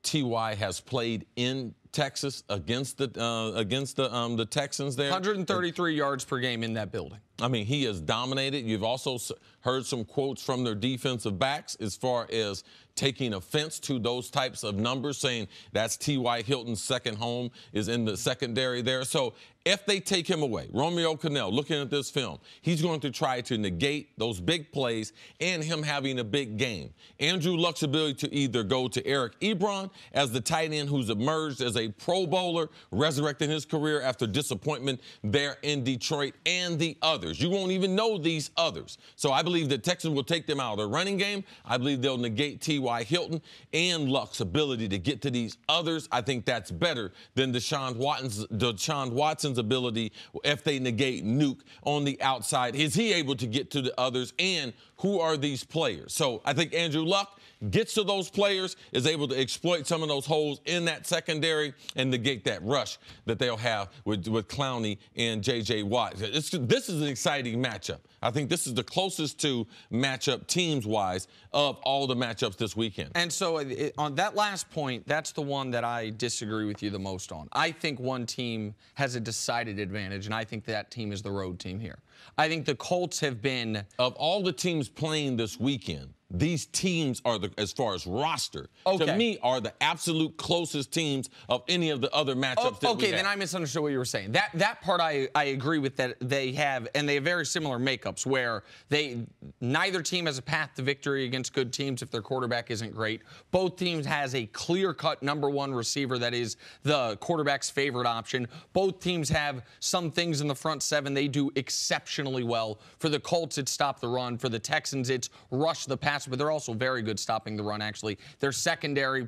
T.Y. has played in Texas against the Texans there. 133 yards per game in that building. I mean, he has dominated. You've also heard some quotes from their defensive backs as far as taking offense to those types of numbers, saying that's T.Y. Hilton's second home is in the secondary there. So if they take him away, Romeo Crennel, looking at this film, he's going to try to negate those big plays and him having a big game. Andrew Luck's ability to either go to Eric Ebron as the tight end who's emerged as a Pro Bowler, resurrecting his career after disappointment there in Detroit, and the others. You won't even know these others. So I believe the Texans will take them out of their running game. I believe they'll negate T.Y. Hilton and Luck's ability to get to these others. I think that's better than Deshaun Watson's ability if they negate Nuke on the outside. Is he able to get to the others, and who are these players? So I think Andrew Luck gets to those players, is able to exploit some of those holes in that secondary and negate that rush that they'll have with Clowney and J.J. Watt. This is an exciting matchup. I think this is the closest to matchup teams-wise of all the matchups this weekend. And so on that last point, that's the one that I disagree with you the most on. I think one team has a decided advantage, and I think that team is the road team here. I think the Colts have been... Of all the teams playing this weekend, these teams are, as far as roster, to me, are the absolute closest teams of any of the other matchups that we have. Okay, then I misunderstood what you were saying. That part I agree with, that they have, and they have very similar makeups where neither team has a path to victory against good teams if their quarterback isn't great. Both teams has a clear-cut number one receiver that is the quarterback's favorite option. Both teams have some things in the front seven they do exceptionally well. For the Colts, it's stop the run. For the Texans, it's rush the pass, but they're also very good stopping the run, actually. They're secondary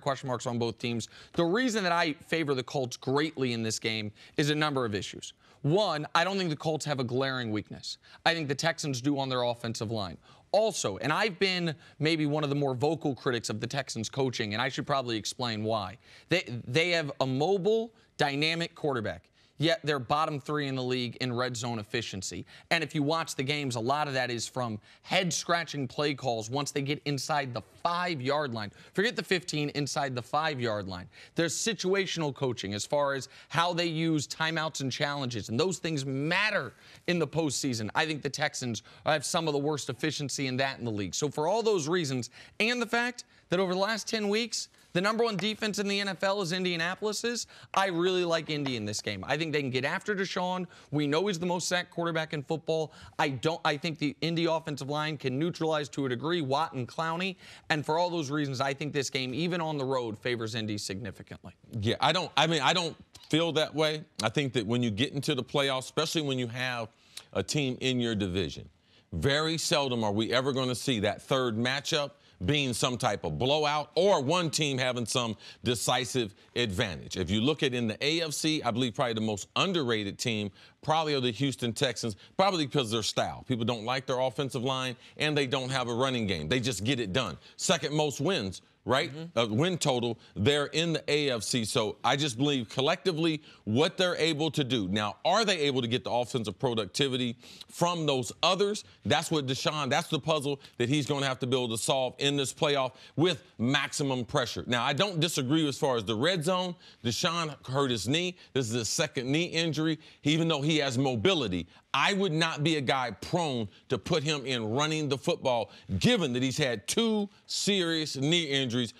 question marks on both teams. The reason that I favor the Colts greatly in this game is a number of issues. One, I don't think the Colts have a glaring weakness. I think the Texans do on their offensive line. Also, and I've been maybe one of the more vocal critics of the Texans coaching, and I should probably explain why. They have a mobile, dynamic quarterback. Yet they're bottom three in the league in red zone efficiency. And if you watch the games, a lot of that is from head-scratching play calls once they get inside the 5-yard line. Forget the 15, inside the 5-yard line. There's situational coaching as far as how they use timeouts and challenges, and those things matter in the postseason. I think the Texans have some of the worst efficiency in that in the league. So for all those reasons, and the fact that over the last 10 weeks, the number one defense in the NFL is Indianapolis's. I really like Indy in this game. I think they can get after Deshaun. We know he's the most sacked quarterback in football. I think the Indy offensive line can neutralize to a degree Watt and Clowney. And for all those reasons, I think this game, even on the road, favors Indy significantly. Yeah, I don't feel that way. I think that when you get into the playoffs, especially when you have a team in your division, very seldom are we ever going to see that third matchup being some type of blowout or one team having some decisive advantage. If you look at in the AFC, I believe probably the most underrated team probably are the Houston Texans, probably because of their style. People don't like their offensive line, and they don't have a running game. They just get it done. Second most wins, right? Win total, they're in the AFC. So I just believe collectively what they're able to do. Now, are they able to get the offensive productivity from those others? That's what Deshaun, that's the puzzle that he's going to have to be able to solve in this playoff with maximum pressure. Now, I don't disagree as far as the red zone. Deshaun hurt his knee. This is his second knee injury. Even though he has mobility, I would not be a guy prone to put him in running the football, given that he's had 2 serious knee injuries.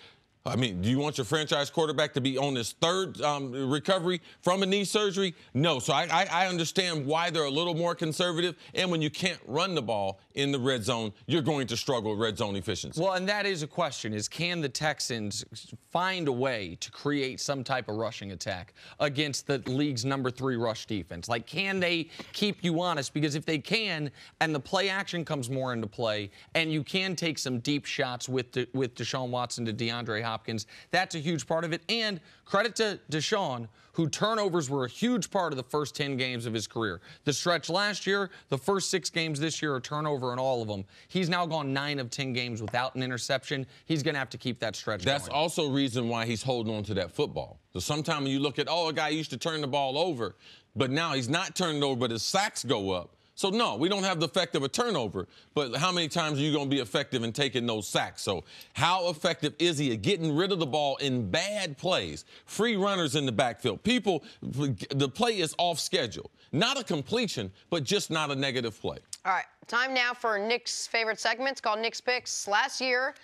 I mean, do you want your franchise quarterback to be on his 3rd recovery from a knee surgery? No. So I understand why they're a little more conservative. And when you can't run the ball in the red zone, you're going to struggle with red zone efficiency. Well, and that is a question, is can the Texans find a way to create some type of rushing attack against the league's number 3 rush defense? Like, can they keep you honest? Because if they can, and the play action comes more into play, and you can take some deep shots with Deshaun Watson to DeAndre Hopkins, that's a huge part of it. And credit to Deshaun, who turnovers were a huge part of the first 10 games of his career. The stretch last year, the first 6 games this year, a turnover in all of them. He's now gone 9 of 10 games without an interception. He's going to have to keep that stretch That's going. also reason why he's holding on to that football. So sometimes you look at, a guy used to turn the ball over, but now he's not turning it over, but his sacks go up. So, no, we don't have the effect of a turnover, but how many times are you going to be effective in taking those sacks? So how effective is he at getting rid of the ball in bad plays, free runners in the backfield? The play is off schedule. Not a completion, but just not a negative play. All right, time now for Nick's favorite segment. It's called Nick's Picks. Last year,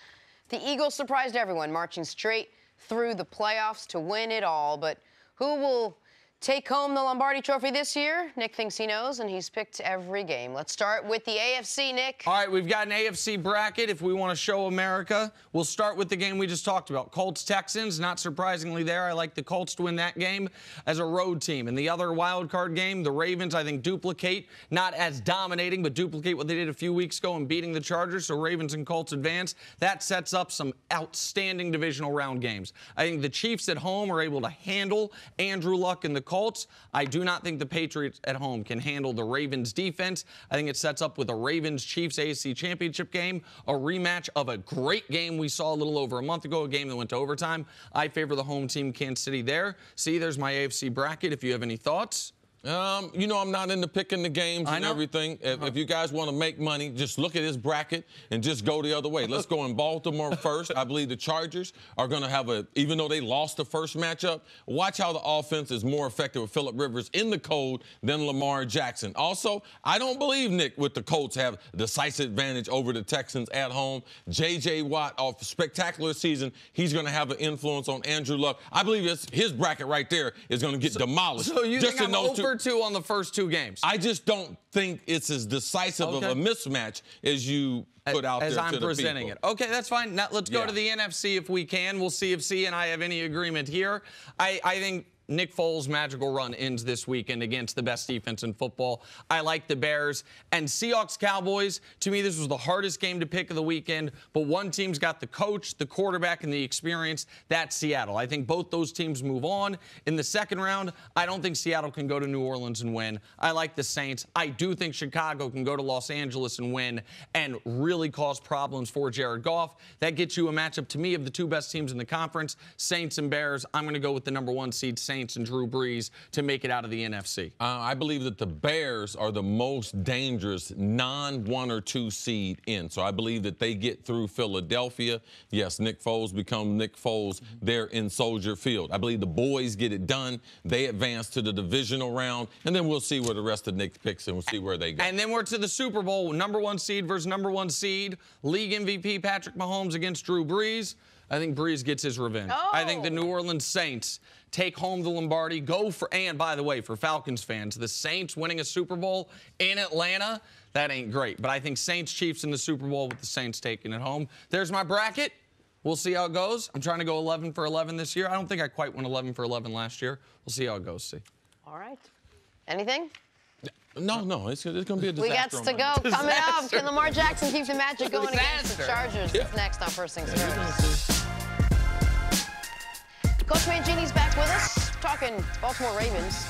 the Eagles surprised everyone, marching straight through the playoffs to win it all. But who will take home the Lombardi Trophy this year? Nick thinks he knows, and he's picked every game. Let's start with the AFC, Nick. All right, we've got an AFC bracket if we want to show America. We'll start with the game we just talked about. Colts-Texans, not surprisingly there. I like the Colts to win that game as a road team. And the other wild card game, the Ravens, I think, duplicate, not as dominating, but duplicate what they did a few weeks ago in beating the Chargers, so Ravens and Colts advance. That sets up some outstanding divisional round games. I think the Chiefs at home are able to handle Andrew Luck and the Colts. I do not think the Patriots at home can handle the Ravens defense. I think it sets up with a Ravens-Chiefs AFC Championship game, a rematch of a great game we saw a little over a month ago, a game that went to overtime. I favor the home team, Kansas City, there. See, there's my AFC bracket if you have any thoughts. You know, I'm not into picking the games and everything. If you guys want to make money, just look at his bracket and just go the other way. Let's go in Baltimore first. I believe the Chargers are going to have even though they lost the first matchup, watch how the offense is more effective with Phillip Rivers in the cold than Lamar Jackson. Also, I don't believe, Nick, with the Colts have decisive advantage over the Texans at home. J.J. Watt, off a spectacular season, he's going to have an influence on Andrew Luck. I believe his bracket right there is going to get demolished. So you just think I'm those 2 on the first 2 games? I just don't think it's as decisive of a mismatch as you put out as there I'm to the presenting people. it. Okay, that's fine. Now let's go to the NFC if we can. We'll see if C and I have any agreement here. I think Nick Foles' magical run ends this weekend against the best defense in football. I like the Bears. And Seahawks-Cowboys, to me, this was the hardest game to pick of the weekend, but one team's got the coach, the quarterback, and the experience. That's Seattle. I think both those teams move on. In the second round, I don't think Seattle can go to New Orleans and win. I like the Saints. I do think Chicago can go to Los Angeles and win and really cause problems for Jared Goff. That gets you a matchup, to me, of the 2 best teams in the conference, Saints and Bears. I'm going to go with the number 1 seed, Saints and Drew Brees, to make it out of the NFC. I believe that the Bears are the most dangerous non-1 or 2 seed in. So I believe that they get through Philadelphia. Yes, Nick Foles become Nick Foles there in Soldier Field. I believe the boys get it done. They advance to the divisional round, and then we'll see where the rest of Nick picks and we'll see where they go. And then we're to the Super Bowl, number 1 seed versus number 1 seed. League MVP Patrick Mahomes against Drew Brees. I think Brees gets his revenge. Oh. I think the New Orleans Saints take home the Lombardi, and by the way, for Falcons fans, the Saints winning a Super Bowl in Atlanta, that ain't great. But I think Saints-Chiefs in the Super Bowl with the Saints taking it home. There's my bracket. We'll see how it goes. I'm trying to go 11 for 11 this year. I don't think I quite went 11 for 11 last year. We'll see how it goes, see. All right. Anything? No, it's going to be a disaster. We got to go. Coming up, can Lamar Jackson keep the magic going against the Chargers? That's next on First Things First. Coach Mangini's back with us, talking Baltimore Ravens.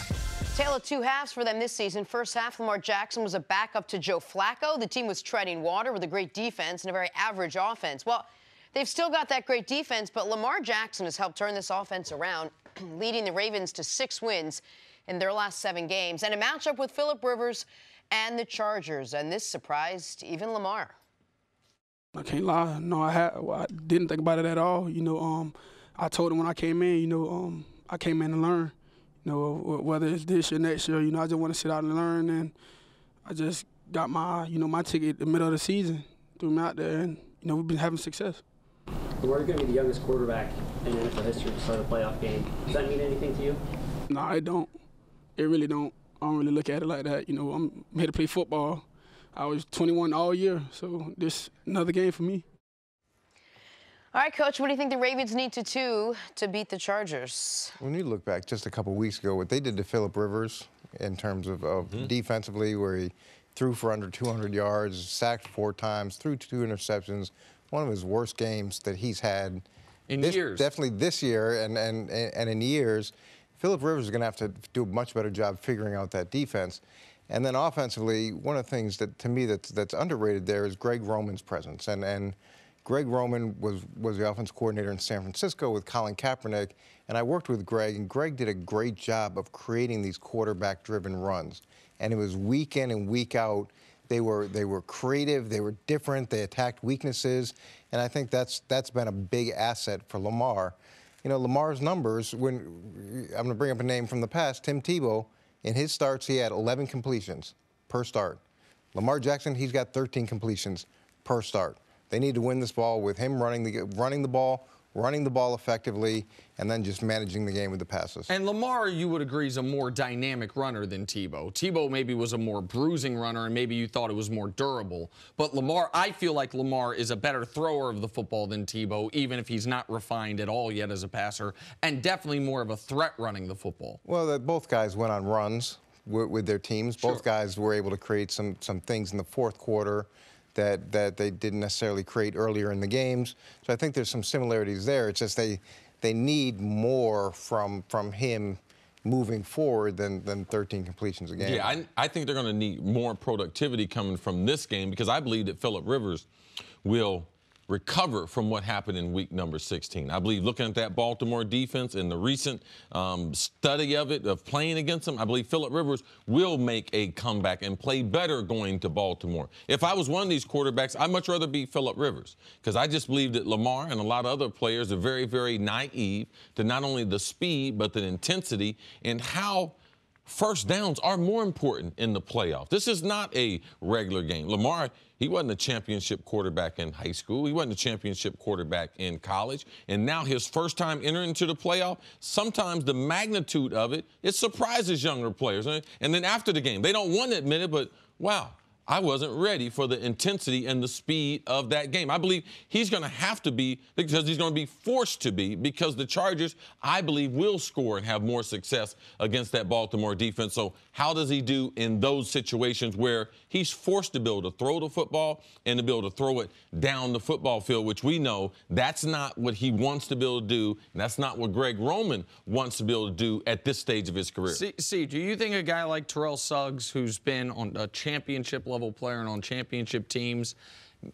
Tale of 2 halves for them this season. First half, Lamar Jackson was a backup to Joe Flacco. The team was treading water with a great defense and a very average offense. Well, they've still got that great defense, but Lamar Jackson has helped turn this offense around, leading the Ravens to 6 wins in their last 7 games, and a matchup with Phillip Rivers and the Chargers. And this surprised even Lamar. I can't lie. No, I didn't think about it at all. You know, I told him when I came in, you know, I came in to learn. You know, whether it's this or next year, you know, I just want to sit out and learn. And I just got my, my ticket in the middle of the season, threw me out there, and, we've been having success. Lamar's going to be the youngest quarterback in NFL history to start a playoff game. Does that mean anything to you? No, it don't. It really don't. I don't really look at it like that. I'm here to play football. I was 21 all year, so this another game for me. All right, Coach, what do you think the Ravens need to do to beat the Chargers? When you look back just a couple weeks ago, what they did to Phillip Rivers in terms of defensively, where he threw for under 200 yards, sacked 4 times, threw 2 interceptions, one of his worst games that he's had in years. Definitely this year and in years. Phillip Rivers is going to have to do a much better job figuring out that defense. And then offensively, one of the things that, to me, that's underrated there is Greg Roman's presence. And Greg Roman was the offense coordinator in San Francisco with Colin Kaepernick, and I worked with Greg, and Greg did a great job of creating these quarterback-driven runs. And it was week in and week out. They were creative, they were different, they attacked weaknesses, and I think that's been a big asset for Lamar. Lamar's numbers, I'm going to bring up a name from the past, Tim Tebow, in his starts he had 11 completions per start. Lamar Jackson, he's got 13 completions per start. They need to win this ball with him running the ball effectively, and then just managing the game with the passes. And Lamar, you would agree, is a more dynamic runner than Tebow. Tebow maybe was a more bruising runner, and maybe you thought it was more durable. But Lamar, I feel like Lamar is a better thrower of the football than Tebow, even if he's not refined at all yet as a passer, and definitely more of a threat running the football. Well, both guys went on runs with their teams. Sure. Both guys were able to create some things in the fourth quarter that they didn't necessarily create earlier in the games. So I think there's some similarities there. It's just they need more from him moving forward than 13 completions a game. Yeah, I think they're going to need more productivity coming from this game, because I believe that Phillip Rivers will recover from what happened in week number 16. I believe, looking at that Baltimore defense and the recent study of playing against them, I believe Phillip Rivers will make a comeback and play better going to Baltimore. If I was one of these quarterbacks, I'd much rather be Phillip Rivers, because I just believe that Lamar and a lot of other players are very, very naive to not only the speed but the intensity and how first downs are more important in the playoffs. This is not a regular game. Lamar, he wasn't a championship quarterback in high school. He wasn't a championship quarterback in college. And now his first time entering into the playoff, sometimes the magnitude of it surprises younger players. And then after the game, they don't want to admit it, but wow, I wasn't ready for the intensity and the speed of that game. I believe he's going to have to be, because he's going to be forced to be, because the Chargers, I believe, will score and have more success against that Baltimore defense. So how does he do in those situations where he's forced to be able to throw the football and to be able to throw it down the football field, which we know that's not what he wants to be able to do, and that's not what Greg Roman wants to be able to do at this stage of his career. See, do you think a guy like Terrell Suggs, who's been on a championship level player and on championship teams,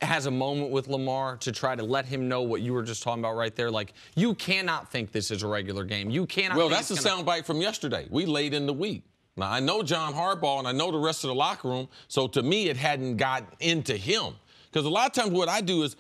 has a moment with Lamar to try to let him know what you were just talking about right there? Like, you cannot think this is a regular game. You cannot. Well, that's a soundbite from yesterday. We late in the week. Now, I know John Harbaugh and I know the rest of the locker room, so to me it hadn't got into him. Because a lot of times what I do is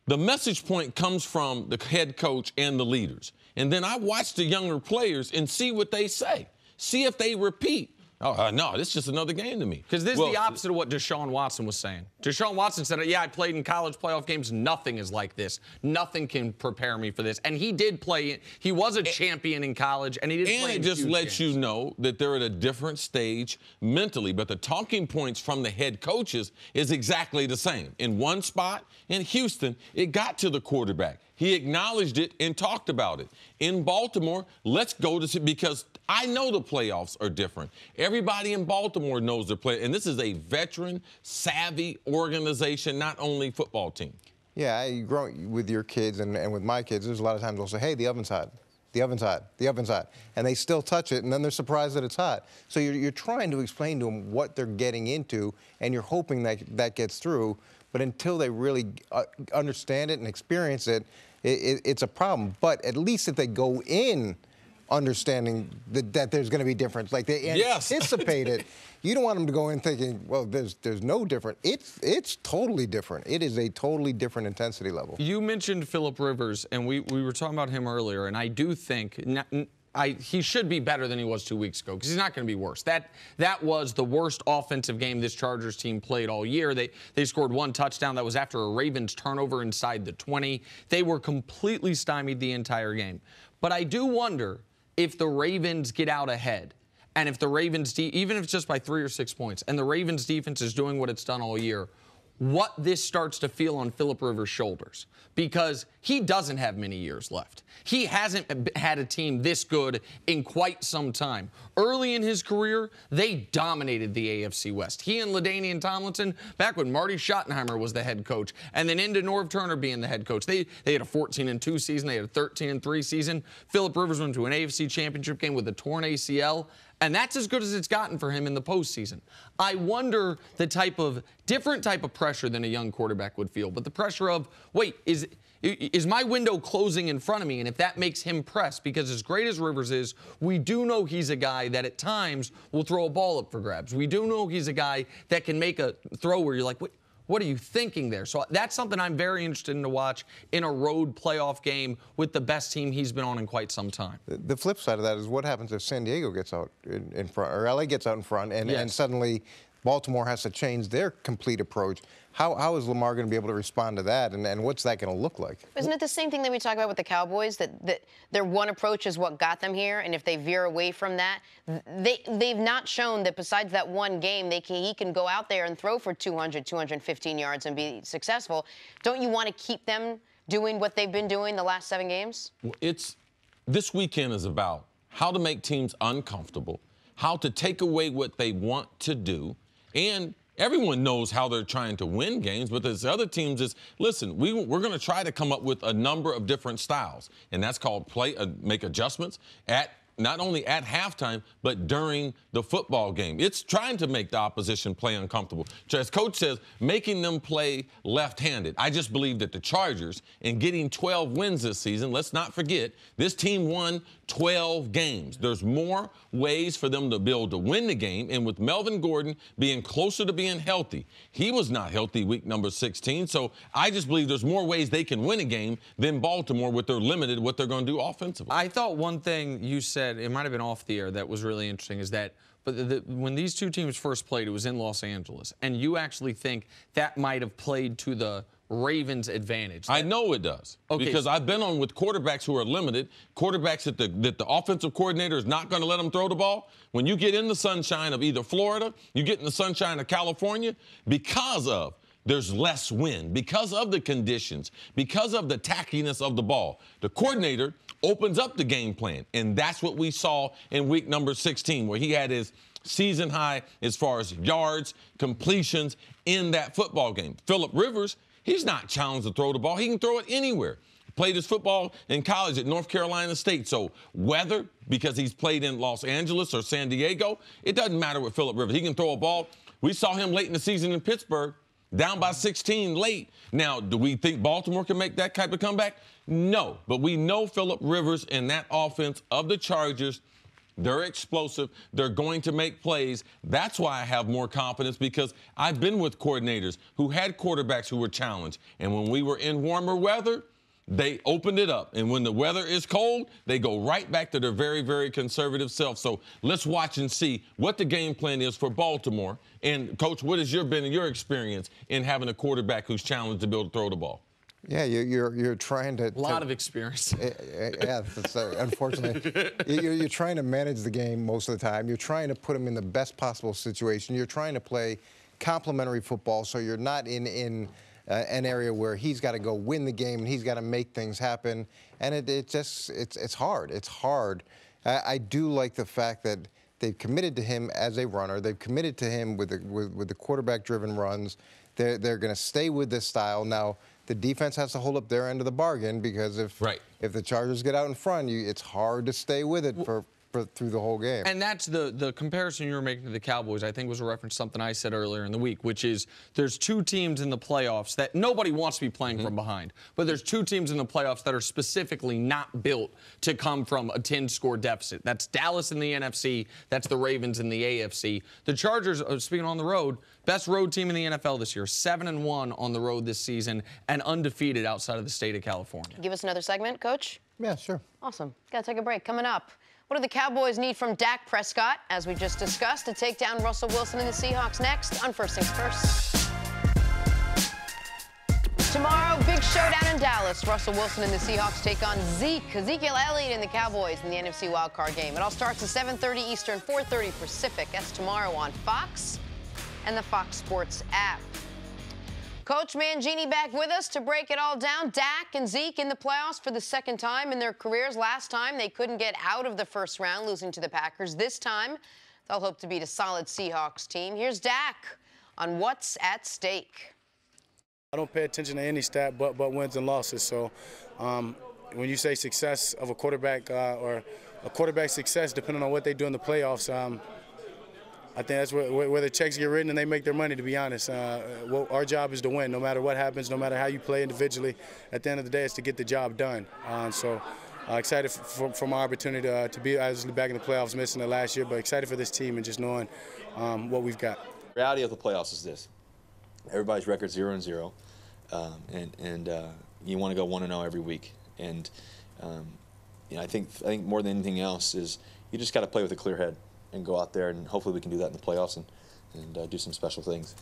the message point comes from the head coach and the leaders. And then I watch the younger players and see what they say. See if they repeat. Oh, no, this is just another game to me. Because this is the opposite of what Deshaun Watson was saying. Deshaun Watson said, yeah, I played in college playoff games. Nothing is like this. Nothing can prepare me for this. And he did play. He was a champion in college, and he did play in And it just lets games. you know that they're at a different stage mentally. But the talking points from the head coaches is exactly the same. In one spot in Houston, it got to the quarterback. He acknowledged it and talked about it. In Baltimore, let's go to see, because I know the playoffs are different. Everybody in Baltimore knows they're playing, and this is a veteran, savvy organization, not only football team. Yeah, you grow with your kids and with my kids, there's a lot of times they'll say, hey, the oven's hot. The oven's hot. The oven's hot. And they still touch it, and then they're surprised that it's hot. So you're trying to explain to them what they're getting into, and you're hoping that gets through. But until they really understand it and experience it, it's a problem. But at least if they go in understanding that there's going to be difference, like they anticipate it, you don't want them to go in thinking, well, there's no different. It's totally different. It is a totally different intensity level. You mentioned Phillip Rivers, and we were talking about him earlier, and I do think he should be better than he was 2 weeks ago because he's not going to be worse. That was the worst offensive game this Chargers team played all year. They scored 1 touchdown. That was after a Ravens turnover inside the 20. They were completely stymied the entire game. But I do wonder if the Ravens get out ahead and if the Ravens, even if it's just by 3 or 6 points, and the Ravens defense is doing what it's done all year, what this starts to feel on Phillip Rivers' shoulders, because he doesn't have many years left. He hasn't had a team this good in quite some time. Early in his career, they dominated the AFC West. He and LaDainian Tomlinson, back when Marty Schottenheimer was the head coach, and then into Norv Turner being the head coach. They had a 14-2 season. They had a 13-3 season. Phillip Rivers went to an AFC championship game with a torn ACL. And that's as good as it's gotten for him in the postseason. I wonder the different type of pressure than a young quarterback would feel. But the pressure of, wait, is my window closing in front of me? And if that makes him press, because as great as Rivers is, we do know he's a guy that at times will throw a ball up for grabs. We do know he's a guy that can make a throw where you're like, what are you thinking there? So that's something I'm very interested in to watch in a road playoff game with the best team he's been on in quite some time. The flip side of that is what happens if San Diego gets out in front, or LA gets out in front, and suddenly Baltimore has to change their complete approach. How is Lamar going to be able to respond to that, and what's that going to look like? Isn't it the same thing that we talk about with the Cowboys, that their one approach is what got them here, and if they veer away from that, they've not shown that besides that one game, he can go out there and throw for 200, 215 yards and be successful. Don't you want to keep them doing what they've been doing the last 7 games? This weekend is about how to make teams uncomfortable, how to take away what they want to do, and everyone knows how they're trying to win games, but there's other teams listen, we're going to try to come up with a number of different styles, and that's called make adjustments not only at halftime, but during the football game. It's trying to make the opposition play uncomfortable. As Coach says, making them play left-handed. I just believe that the Chargers, in getting 12 wins this season, let's not forget, this team won 12 games. There's more ways for them to be able to win the game, and with Melvin Gordon being closer to being healthy, he was not healthy week number 16, so I just believe there's more ways they can win a game than Baltimore with their limited what they're going to do offensively. I thought one thing you said, it might have been off the air, that was really interesting, is that when these two teams first played, it was in Los Angeles, and you actually think that might have played to the Ravens' advantage. I know it does. Okay. Because I've been on with quarterbacks who are limited, quarterbacks that the offensive coordinator is not going to let them throw the ball. When you get in the sunshine of either Florida, you get in the sunshine of California, there's less wind, because of the conditions, because of the tackiness of the ball. The coordinator opens up the game plan, and that's what we saw in week number 16, where he had his season high as far as yards, completions in that football game. Phillip Rivers, he's not challenged to throw the ball. He can throw it anywhere. He played his football in college at North Carolina State. So weather, because he's played in Los Angeles or San Diego, it doesn't matter with Phillip Rivers. He can throw a ball. We saw him late in the season in Pittsburgh, down by 16 late. Now, do we think Baltimore can make that type of comeback? No. But we know Phillip Rivers and that offense of the Chargers, they're explosive. They're going to make plays. That's why I have more confidence, because I've been with coordinators who had quarterbacks who were challenged. And when we were in warmer weather, they opened it up. And when the weather is cold, they go right back to their very, very conservative self. So let's watch and see what the game plan is for Baltimore. And, Coach, what has been your experience in having a quarterback who's challenged to be able to throw the ball? Yeah, you're trying to... A lot of experience. Yeah, that's, unfortunately. You're trying to manage the game most of the time. You're trying to put him in the best possible situation. You're trying to play complementary football, so you're not in an area where he's got to go win the game and he's got to make things happen. And it's hard. It's hard. I do like the fact that they've committed to him as a runner. They've committed to him with the quarterback-driven runs. They're going to stay with this style. Now, the defense has to hold up their end of the bargain, because if the Chargers get out in front, it's hard to stay with it through the whole game. And that's the comparison you were making to the Cowboys, I think, was a reference to something I said earlier in the week, which is there's two teams in the playoffs that nobody wants to be playing from behind. But there's two teams in the playoffs that are specifically not built to come from a 10-score deficit. That's Dallas in the NFC. That's the Ravens in the AFC. The Chargers, speaking on the road, best road team in the NFL this year, 7-1 on the road this season and undefeated outside of the state of California. Give us another segment, Coach? Yeah, sure. Awesome. Got to take a break. Coming up, What do the Cowboys need from Dak Prescott, as we just discussed, to take down Russell Wilson and the Seahawks next on First Things First? Tomorrow, big showdown in Dallas. Russell Wilson and the Seahawks take on Ezekiel Elliott and the Cowboys in the NFC wildcard game. It all starts at 7:30 Eastern, 4:30 Pacific. That's tomorrow on Fox and the Fox Sports app. Coach Mangini back with us to break it all down. Dak and Zeke in the playoffs for the second time in their careers. Last time, they couldn't get out of the first round, losing to the Packers. This time, they'll hope to beat a solid Seahawks team. Here's Dak on what's at stake. I don't pay attention to any stat but wins and losses. So when you say success of a quarterback or a quarterback success, depending on what they do in the playoffs, I think that's where the checks get written and they make their money, to be honest. Our job is to win, no matter what happens, no matter how you play individually. At the end of the day, it's to get the job done. So excited for my opportunity to be obviously back in the playoffs, missing it last year, but excited for this team and just knowing what we've got. The reality of the playoffs is this. Everybody's record 0-0, and you want to go 1-0 every week. And I think more than anything else is you just got to play with a clear head and go out there, and hopefully we can do that in the playoffs and do some special things.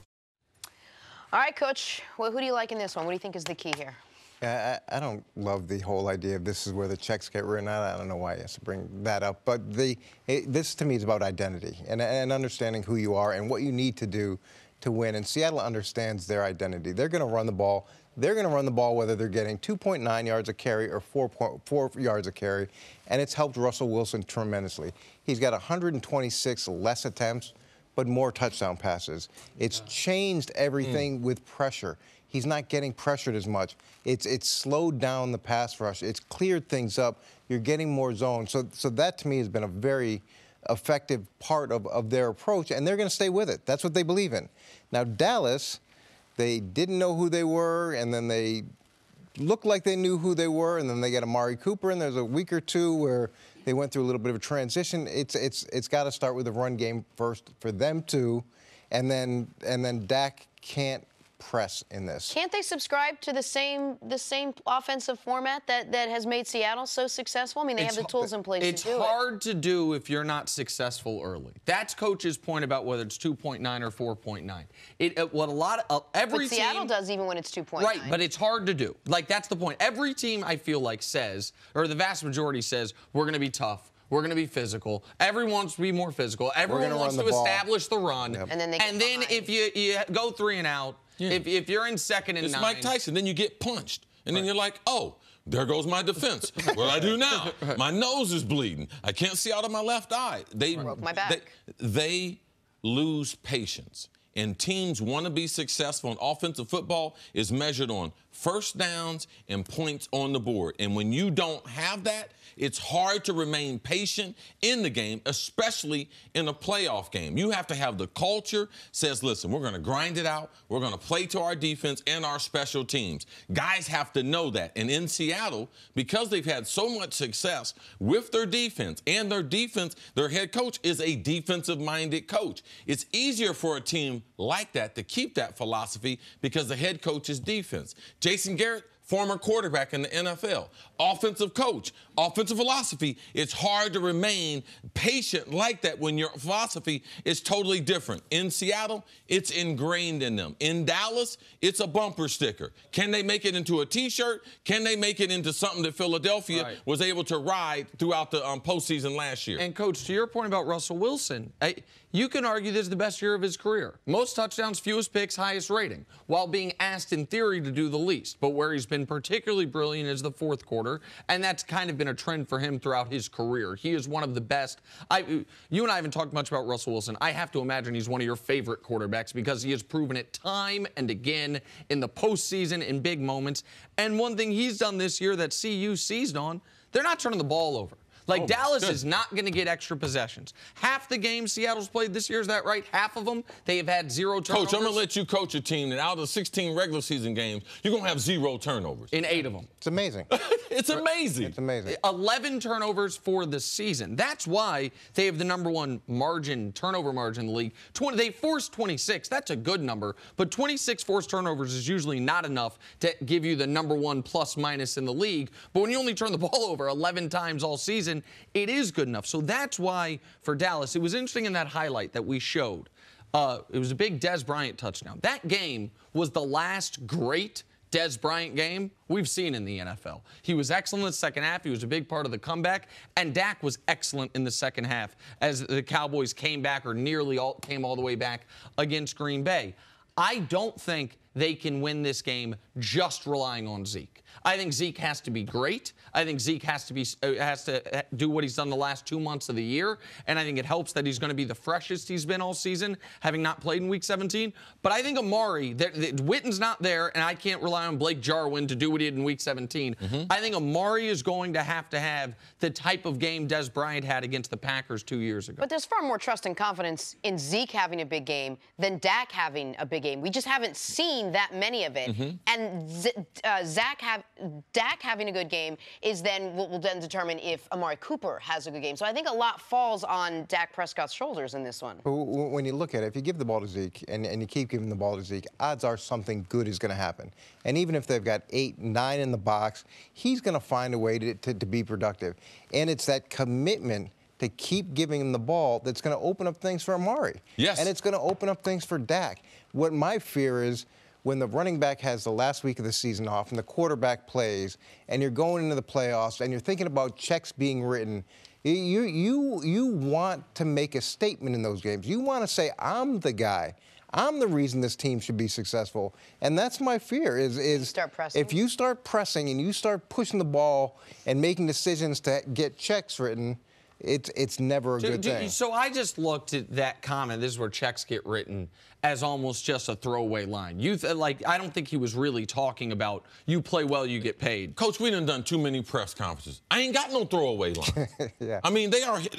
All right, Coach. Well, who do you like in this one? What do you think is the key here? Yeah, I don't love the whole idea of this is where the checks get written out. I don't know why he has to bring that up. But this, to me, is about identity and understanding who you are and what you need to do to win. And Seattle understands their identity. They're going to run the ball. They're going to run the ball whether they're getting 2.9 yards a carry or 4 yards a carry. And it's helped Russell Wilson tremendously. He's got 126 less attempts, but more touchdown passes. It's changed everything with pressure. He's not getting pressured as much. It's slowed down the pass rush. It's cleared things up. You're getting more zone. So that, to me, has been a very effective part of their approach, and they're going to stay with it. That's what they believe in. Now, Dallas, they didn't know who they were, and then they looked like they knew who they were, and then they got Amari Cooper, and there's a week or two where they went through a little bit of a transition. It's got to start with the run game first for them too, and then Dak can't press in this. Can't they subscribe to the same offensive format that has made Seattle so successeful? I mean, they have the tools in place to do it. It's hard to do if you're not successful early. That's Coach's point about whether it's 2.9 or 4.9. What a lot of every but Seattle does even when it's 2.9. Right, but it's hard to do. Like, that's the point. Every team, I feel like, says, or the vast majority says, we're going to be tough. We're going to be physical. Everyone wants to be more physical. Everyone wants to establish the run. Yep. And then if you go 3 and out, if you're in 2nd and 9. It's Mike Tyson. Then you get punched. And then you're like, oh, there goes my defense. What do I do now? My nose is bleeding. I can't see out of my left eye. They broke my back. They lose patience. And teams want to be successful. And offensive football is measured on first downs and points on the board. And when you don't have that, it's hard to remain patient in the game, especially in a playoff game. You have to have the culture says, listen, we're going to grind it out. We're going to play to our defense and our special teams. Guys have to know that. And in Seattle, because they've had so much success with their defense, and their head coach is a defensive-minded coach. It's easier for a team like that to keep that philosophy because the head coach is defense. Jason Garrett, former quarterback in the NFL, offensive coach, offensive philosophy. It's hard to remain patient like that when your philosophy is totally different. In Seattle, it's ingrained in them. In Dallas, it's a bumper sticker. Can they make it into a T-shirt? Can they make it into something that Philadelphia was able to ride throughout the postseason last year? And, Coach, to your point about Russell Wilson, you can argue this is the best year of his career. Most touchdowns, fewest picks, highest rating, while being asked in theory to do the least. But where he's been particularly brilliant is the fourth quarter, and that's kind of been a trend for him throughout his career. He is one of the best. You and I haven't talked much about Russell Wilson. I have to imagine he's one of your favorite quarterbacks because he has proven it time and again in the postseason in big moments. And one thing he's done this year that CU seized on, they're not turning the ball over. Like, Dallas is not going to get extra possessions. Half the games Seattle's played this year, is that right? Half of them, they have had 0 turnovers. Coach, I'm going to let you coach a team that out of 16 regular season games, you're going to have 0 turnovers. In 8 of them. It's amazing. It's amazing. It's amazing. 11 turnovers for the season. That's why they have the #1 turnover margin in the league. They forced 26. That's a good number. But 26 forced turnovers is usually not enough to give you the #1 plus minus in the league. But when you only turn the ball over 11 times all season, season, it is good enough. So that's why for Dallas, it was interesting in that highlight that we showed. It was a big Dez Bryant touchdown. That game was the last great Dez Bryant game we've seen in the NFL. He was excellent in the second half. He was a big part of the comeback. And Dak was excellent in the second half as the Cowboys came back or came all the way back against Green Bay. I don't think they can win this game just relying on Zeke. I think Zeke has to be great. I think Zeke has to do what he's done the last 2 months of the year, and I think it helps that he's going to be the freshest he's been all season, having not played in Week 17. But I think Amari, Witten's not there, and I can't rely on Blake Jarwin to do what he did in Week 17. I think Amari is going to have the type of game Dez Bryant had against the Packers 2 years ago. But there's far more trust and confidence in Zeke having a big game than Dak having a big game. We just haven't seen that many of it. And Dak having a good game is then what will then determine if Amari Cooper has a good game. So I think a lot falls on Dak Prescott's shoulders in this one. When you look at it, if you give the ball to Zeke and you keep giving the ball to Zeke, odds are something good is going to happen. And even if they've got 8, 9 in the box, he's going to find a way to be productive. And it's that commitment to keep giving him the ball that's going to open up things for Amari. Yes. And it's going to open up things for Dak. What my fear is, when the running back has the last week of the season off and the quarterback plays and you're going into the playoffs and you're thinking about checks being written, you want to make a statement in those games. You want to say, I'm the guy. I'm the reason this team should be successful. And that's my fear is start pressing. If you start pressing and you start pushing the ball and making decisions to get checks written, it's never a good thing. So I just looked at that comment, this is where checks get written, as almost just a throwaway line. I don't think he was really talking about you play well, you get paid. Coach, we done too many press conferences. I ain't got no throwaway line. Yeah. I mean,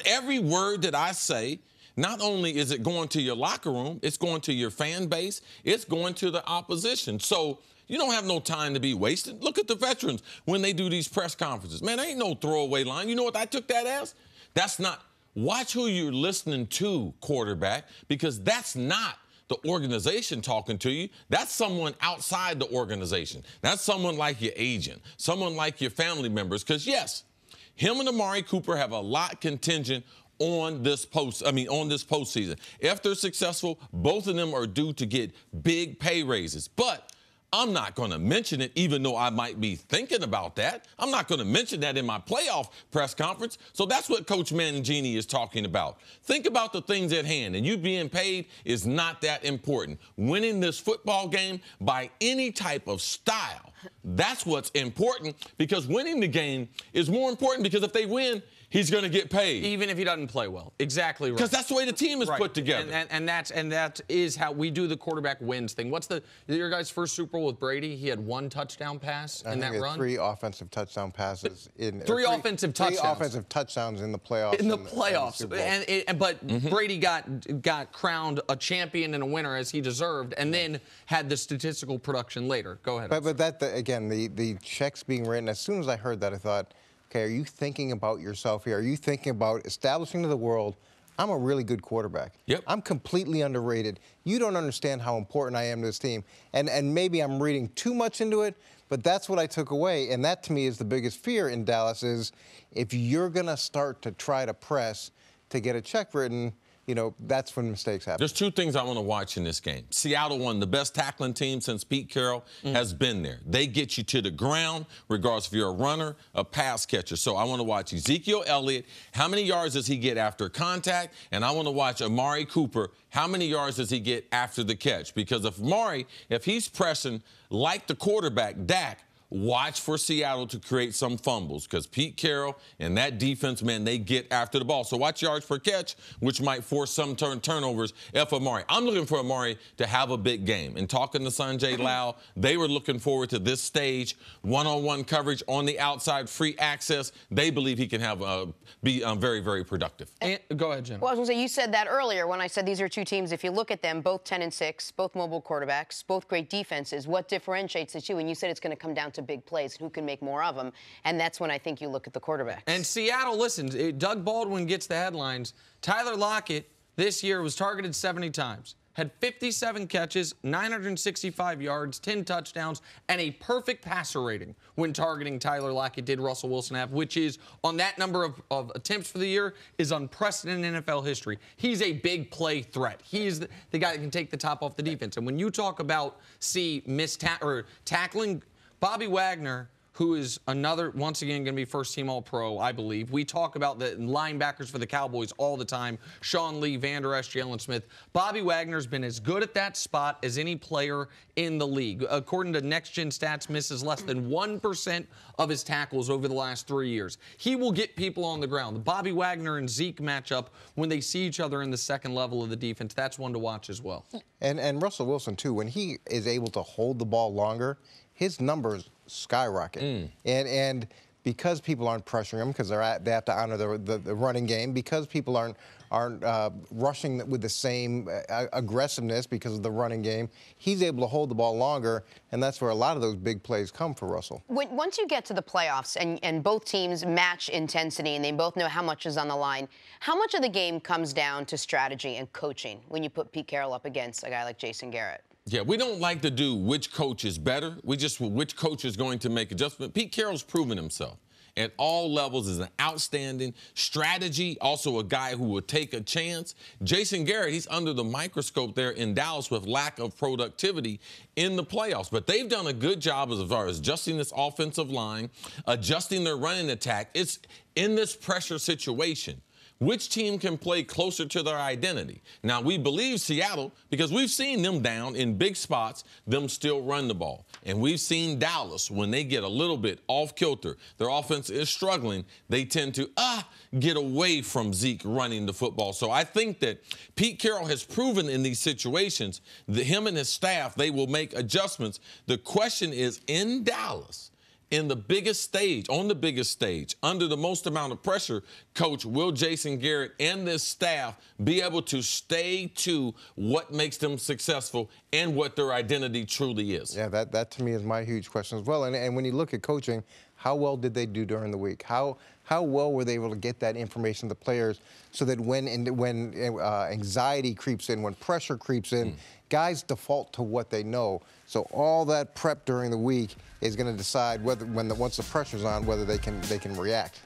every word that I say, not only is it going to your locker room, it's going to your fan base, it's going to the opposition. So you don't have no time to be wasted. Look at the veterans when they do these press conferences. Man, there ain't no throwaway line. You know what I took that as? That's not. Watch who you're listening to, quarterback, because that's not the organization talking to you. That's someone outside the organization. That's someone like your agent, someone like your family members. Because, yes, him and Amari Cooper have a lot contingent on this postseason. If they're successful, both of them are due to get big pay raises. But I'm not going to mention it, even though I might be thinking about that. I'm not going to mention that in my playoff press conference. So that's what Coach Mangini is talking about. Think about the things at hand, and you being paid is not that important. Winning this football game by any type of style, that's what's important, because winning the game is more important, because if they win, he's going to get paid. Even if he doesn't play well. Exactly right. Because that's the way the team is put together. And that is how we do the quarterback wins thing. What's your guys' first Super Bowl with Brady? He had 1 touchdown pass in that run? 3 offense touchdown passes. Three offensive touchdowns. 3 offensive touchdowns in the playoffs. In the playoffs. But Brady got crowned a champion and a winner, as he deserved, and then had the statistical production later. Go ahead. But again, the checks being written, as soon as I heard that, I thought, okay, are you thinking about yourself here? Are you thinking about establishing to the world, I'm a really good quarterback. Yep. I'm completely underrated. You don't understand how important I am to this team. And maybe I'm reading too much into it, but that's what I took away. And that, to me, is the biggest fear in Dallas is if you're going to start to try to press to get a check written, that's when mistakes happen. There's 2 things I want to watch in this game. Seattle, one of the best tackling teams since Pete Carroll, has been there. They get you to the ground, regardless if you're a runner, a pass catcher. So I want to watch Ezekiel Elliott. How many yards does he get after contact? And I want to watch Amari Cooper. How many yards does he get after the catch? Because if he's pressing like the quarterback, Dak, watch for Seattle to create some fumbles, because Pete Carroll and that defense, man, they get after the ball. So watch yards per catch, which might force some turnovers if Amari. I'm looking for Amari to have a big game. And talking to Sanjay Lal, they were looking forward to this stage, one-on-one coverage on the outside, free access. They believe he can be very, very productive. Go ahead, Jim. Well, I was going to say, you said that earlier when I said these are 2 teams. If you look at them, both 10-6, both mobile quarterbacks, both great defenses, what differentiates the 2? And you said it's going to come down to big plays, who can make more of them, and that's when I think you look at the quarterbacks. And Seattle, listen, Doug Baldwin gets the headlines. Tyler Lockett this year was targeted 70 times, had 57 catches, 965 yards, 10 touchdowns, and a perfect passer rating when targeting Tyler Lockett did Russell Wilson have, which is, on that number of attempts for the year, is unprecedented in NFL history. He's a big play threat. He's the guy that can take the top off the defense. And when you talk about, tackling, Bobby Wagner, who is another, once again, going to be first-team All-Pro, I believe. We talk about the linebackers for the Cowboys all the time. Sean Lee, Van Der Esch, Jalen Smith. Bobby Wagner's been as good at that spot as any player in the league. According to Next Gen Stats, misses less than 1% of his tackles over the last 3 years. He will get people on the ground. The Bobby Wagner and Zeke matchup, when they see each other in the second level of the defense, that's one to watch as well. And Russell Wilson, too, when he is able to hold the ball longer, his numbers skyrocket. And because people aren't pressuring him, because they have to honor the running game, because people aren't rushing with the same aggressiveness because of the running game, he's able to hold the ball longer, and that's where a lot of those big plays come for Russell. Once you get to the playoffs and both teams match intensity and they both know how much is on the line, how much of the game comes down to strategy and coaching when you put Pete Carroll up against a guy like Jason Garrett? Yeah, we don't like to do which coach is better. We just which coach is going to make adjustment. Pete Carroll's proven himself at all levels as an outstanding strategy, also a guy who will take a chance. Jason Garrett, he's under the microscope there in Dallas with lack of productivity in the playoffs. But they've done a good job as far as adjusting this offensive line, adjusting their running attack. It's in this pressure situation. Which team can play closer to their identity? Now, we believe Seattle, because we've seen them down in big spots, them still run the ball. And we've seen Dallas, when they get a little bit off kilter, their offense is struggling, they tend to get away from Zeke running the football. So I think that Pete Carroll has proven in these situations that him and his staff, they will make adjustments. The question is, in Dallas, in the biggest stage, on the biggest stage, under the most amount of pressure, Coach, will Jason Garrett and this staff be able to stay to what makes them successful and what their identity truly is? Yeah, that to me is my huge question as well. And when you look at coaching, how well did they do during the week? How well were they able to get that information to the players so that when anxiety creeps in, when pressure creeps in, guys default to what they know. So all that prep during the week is going to decide whether, once the pressure's on, whether they can react.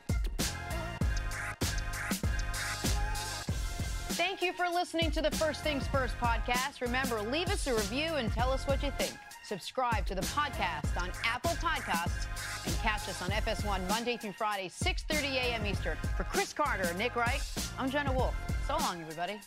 Thank you for listening to the First Things First podcast. Remember, leave us a review and tell us what you think. Subscribe to the podcast on Apple Podcasts and catch us on FS1 Monday through Friday, 6:30 a.m. Eastern. For Cris Carter and Nick Wright, I'm Jenna Wolfe. So long, everybody.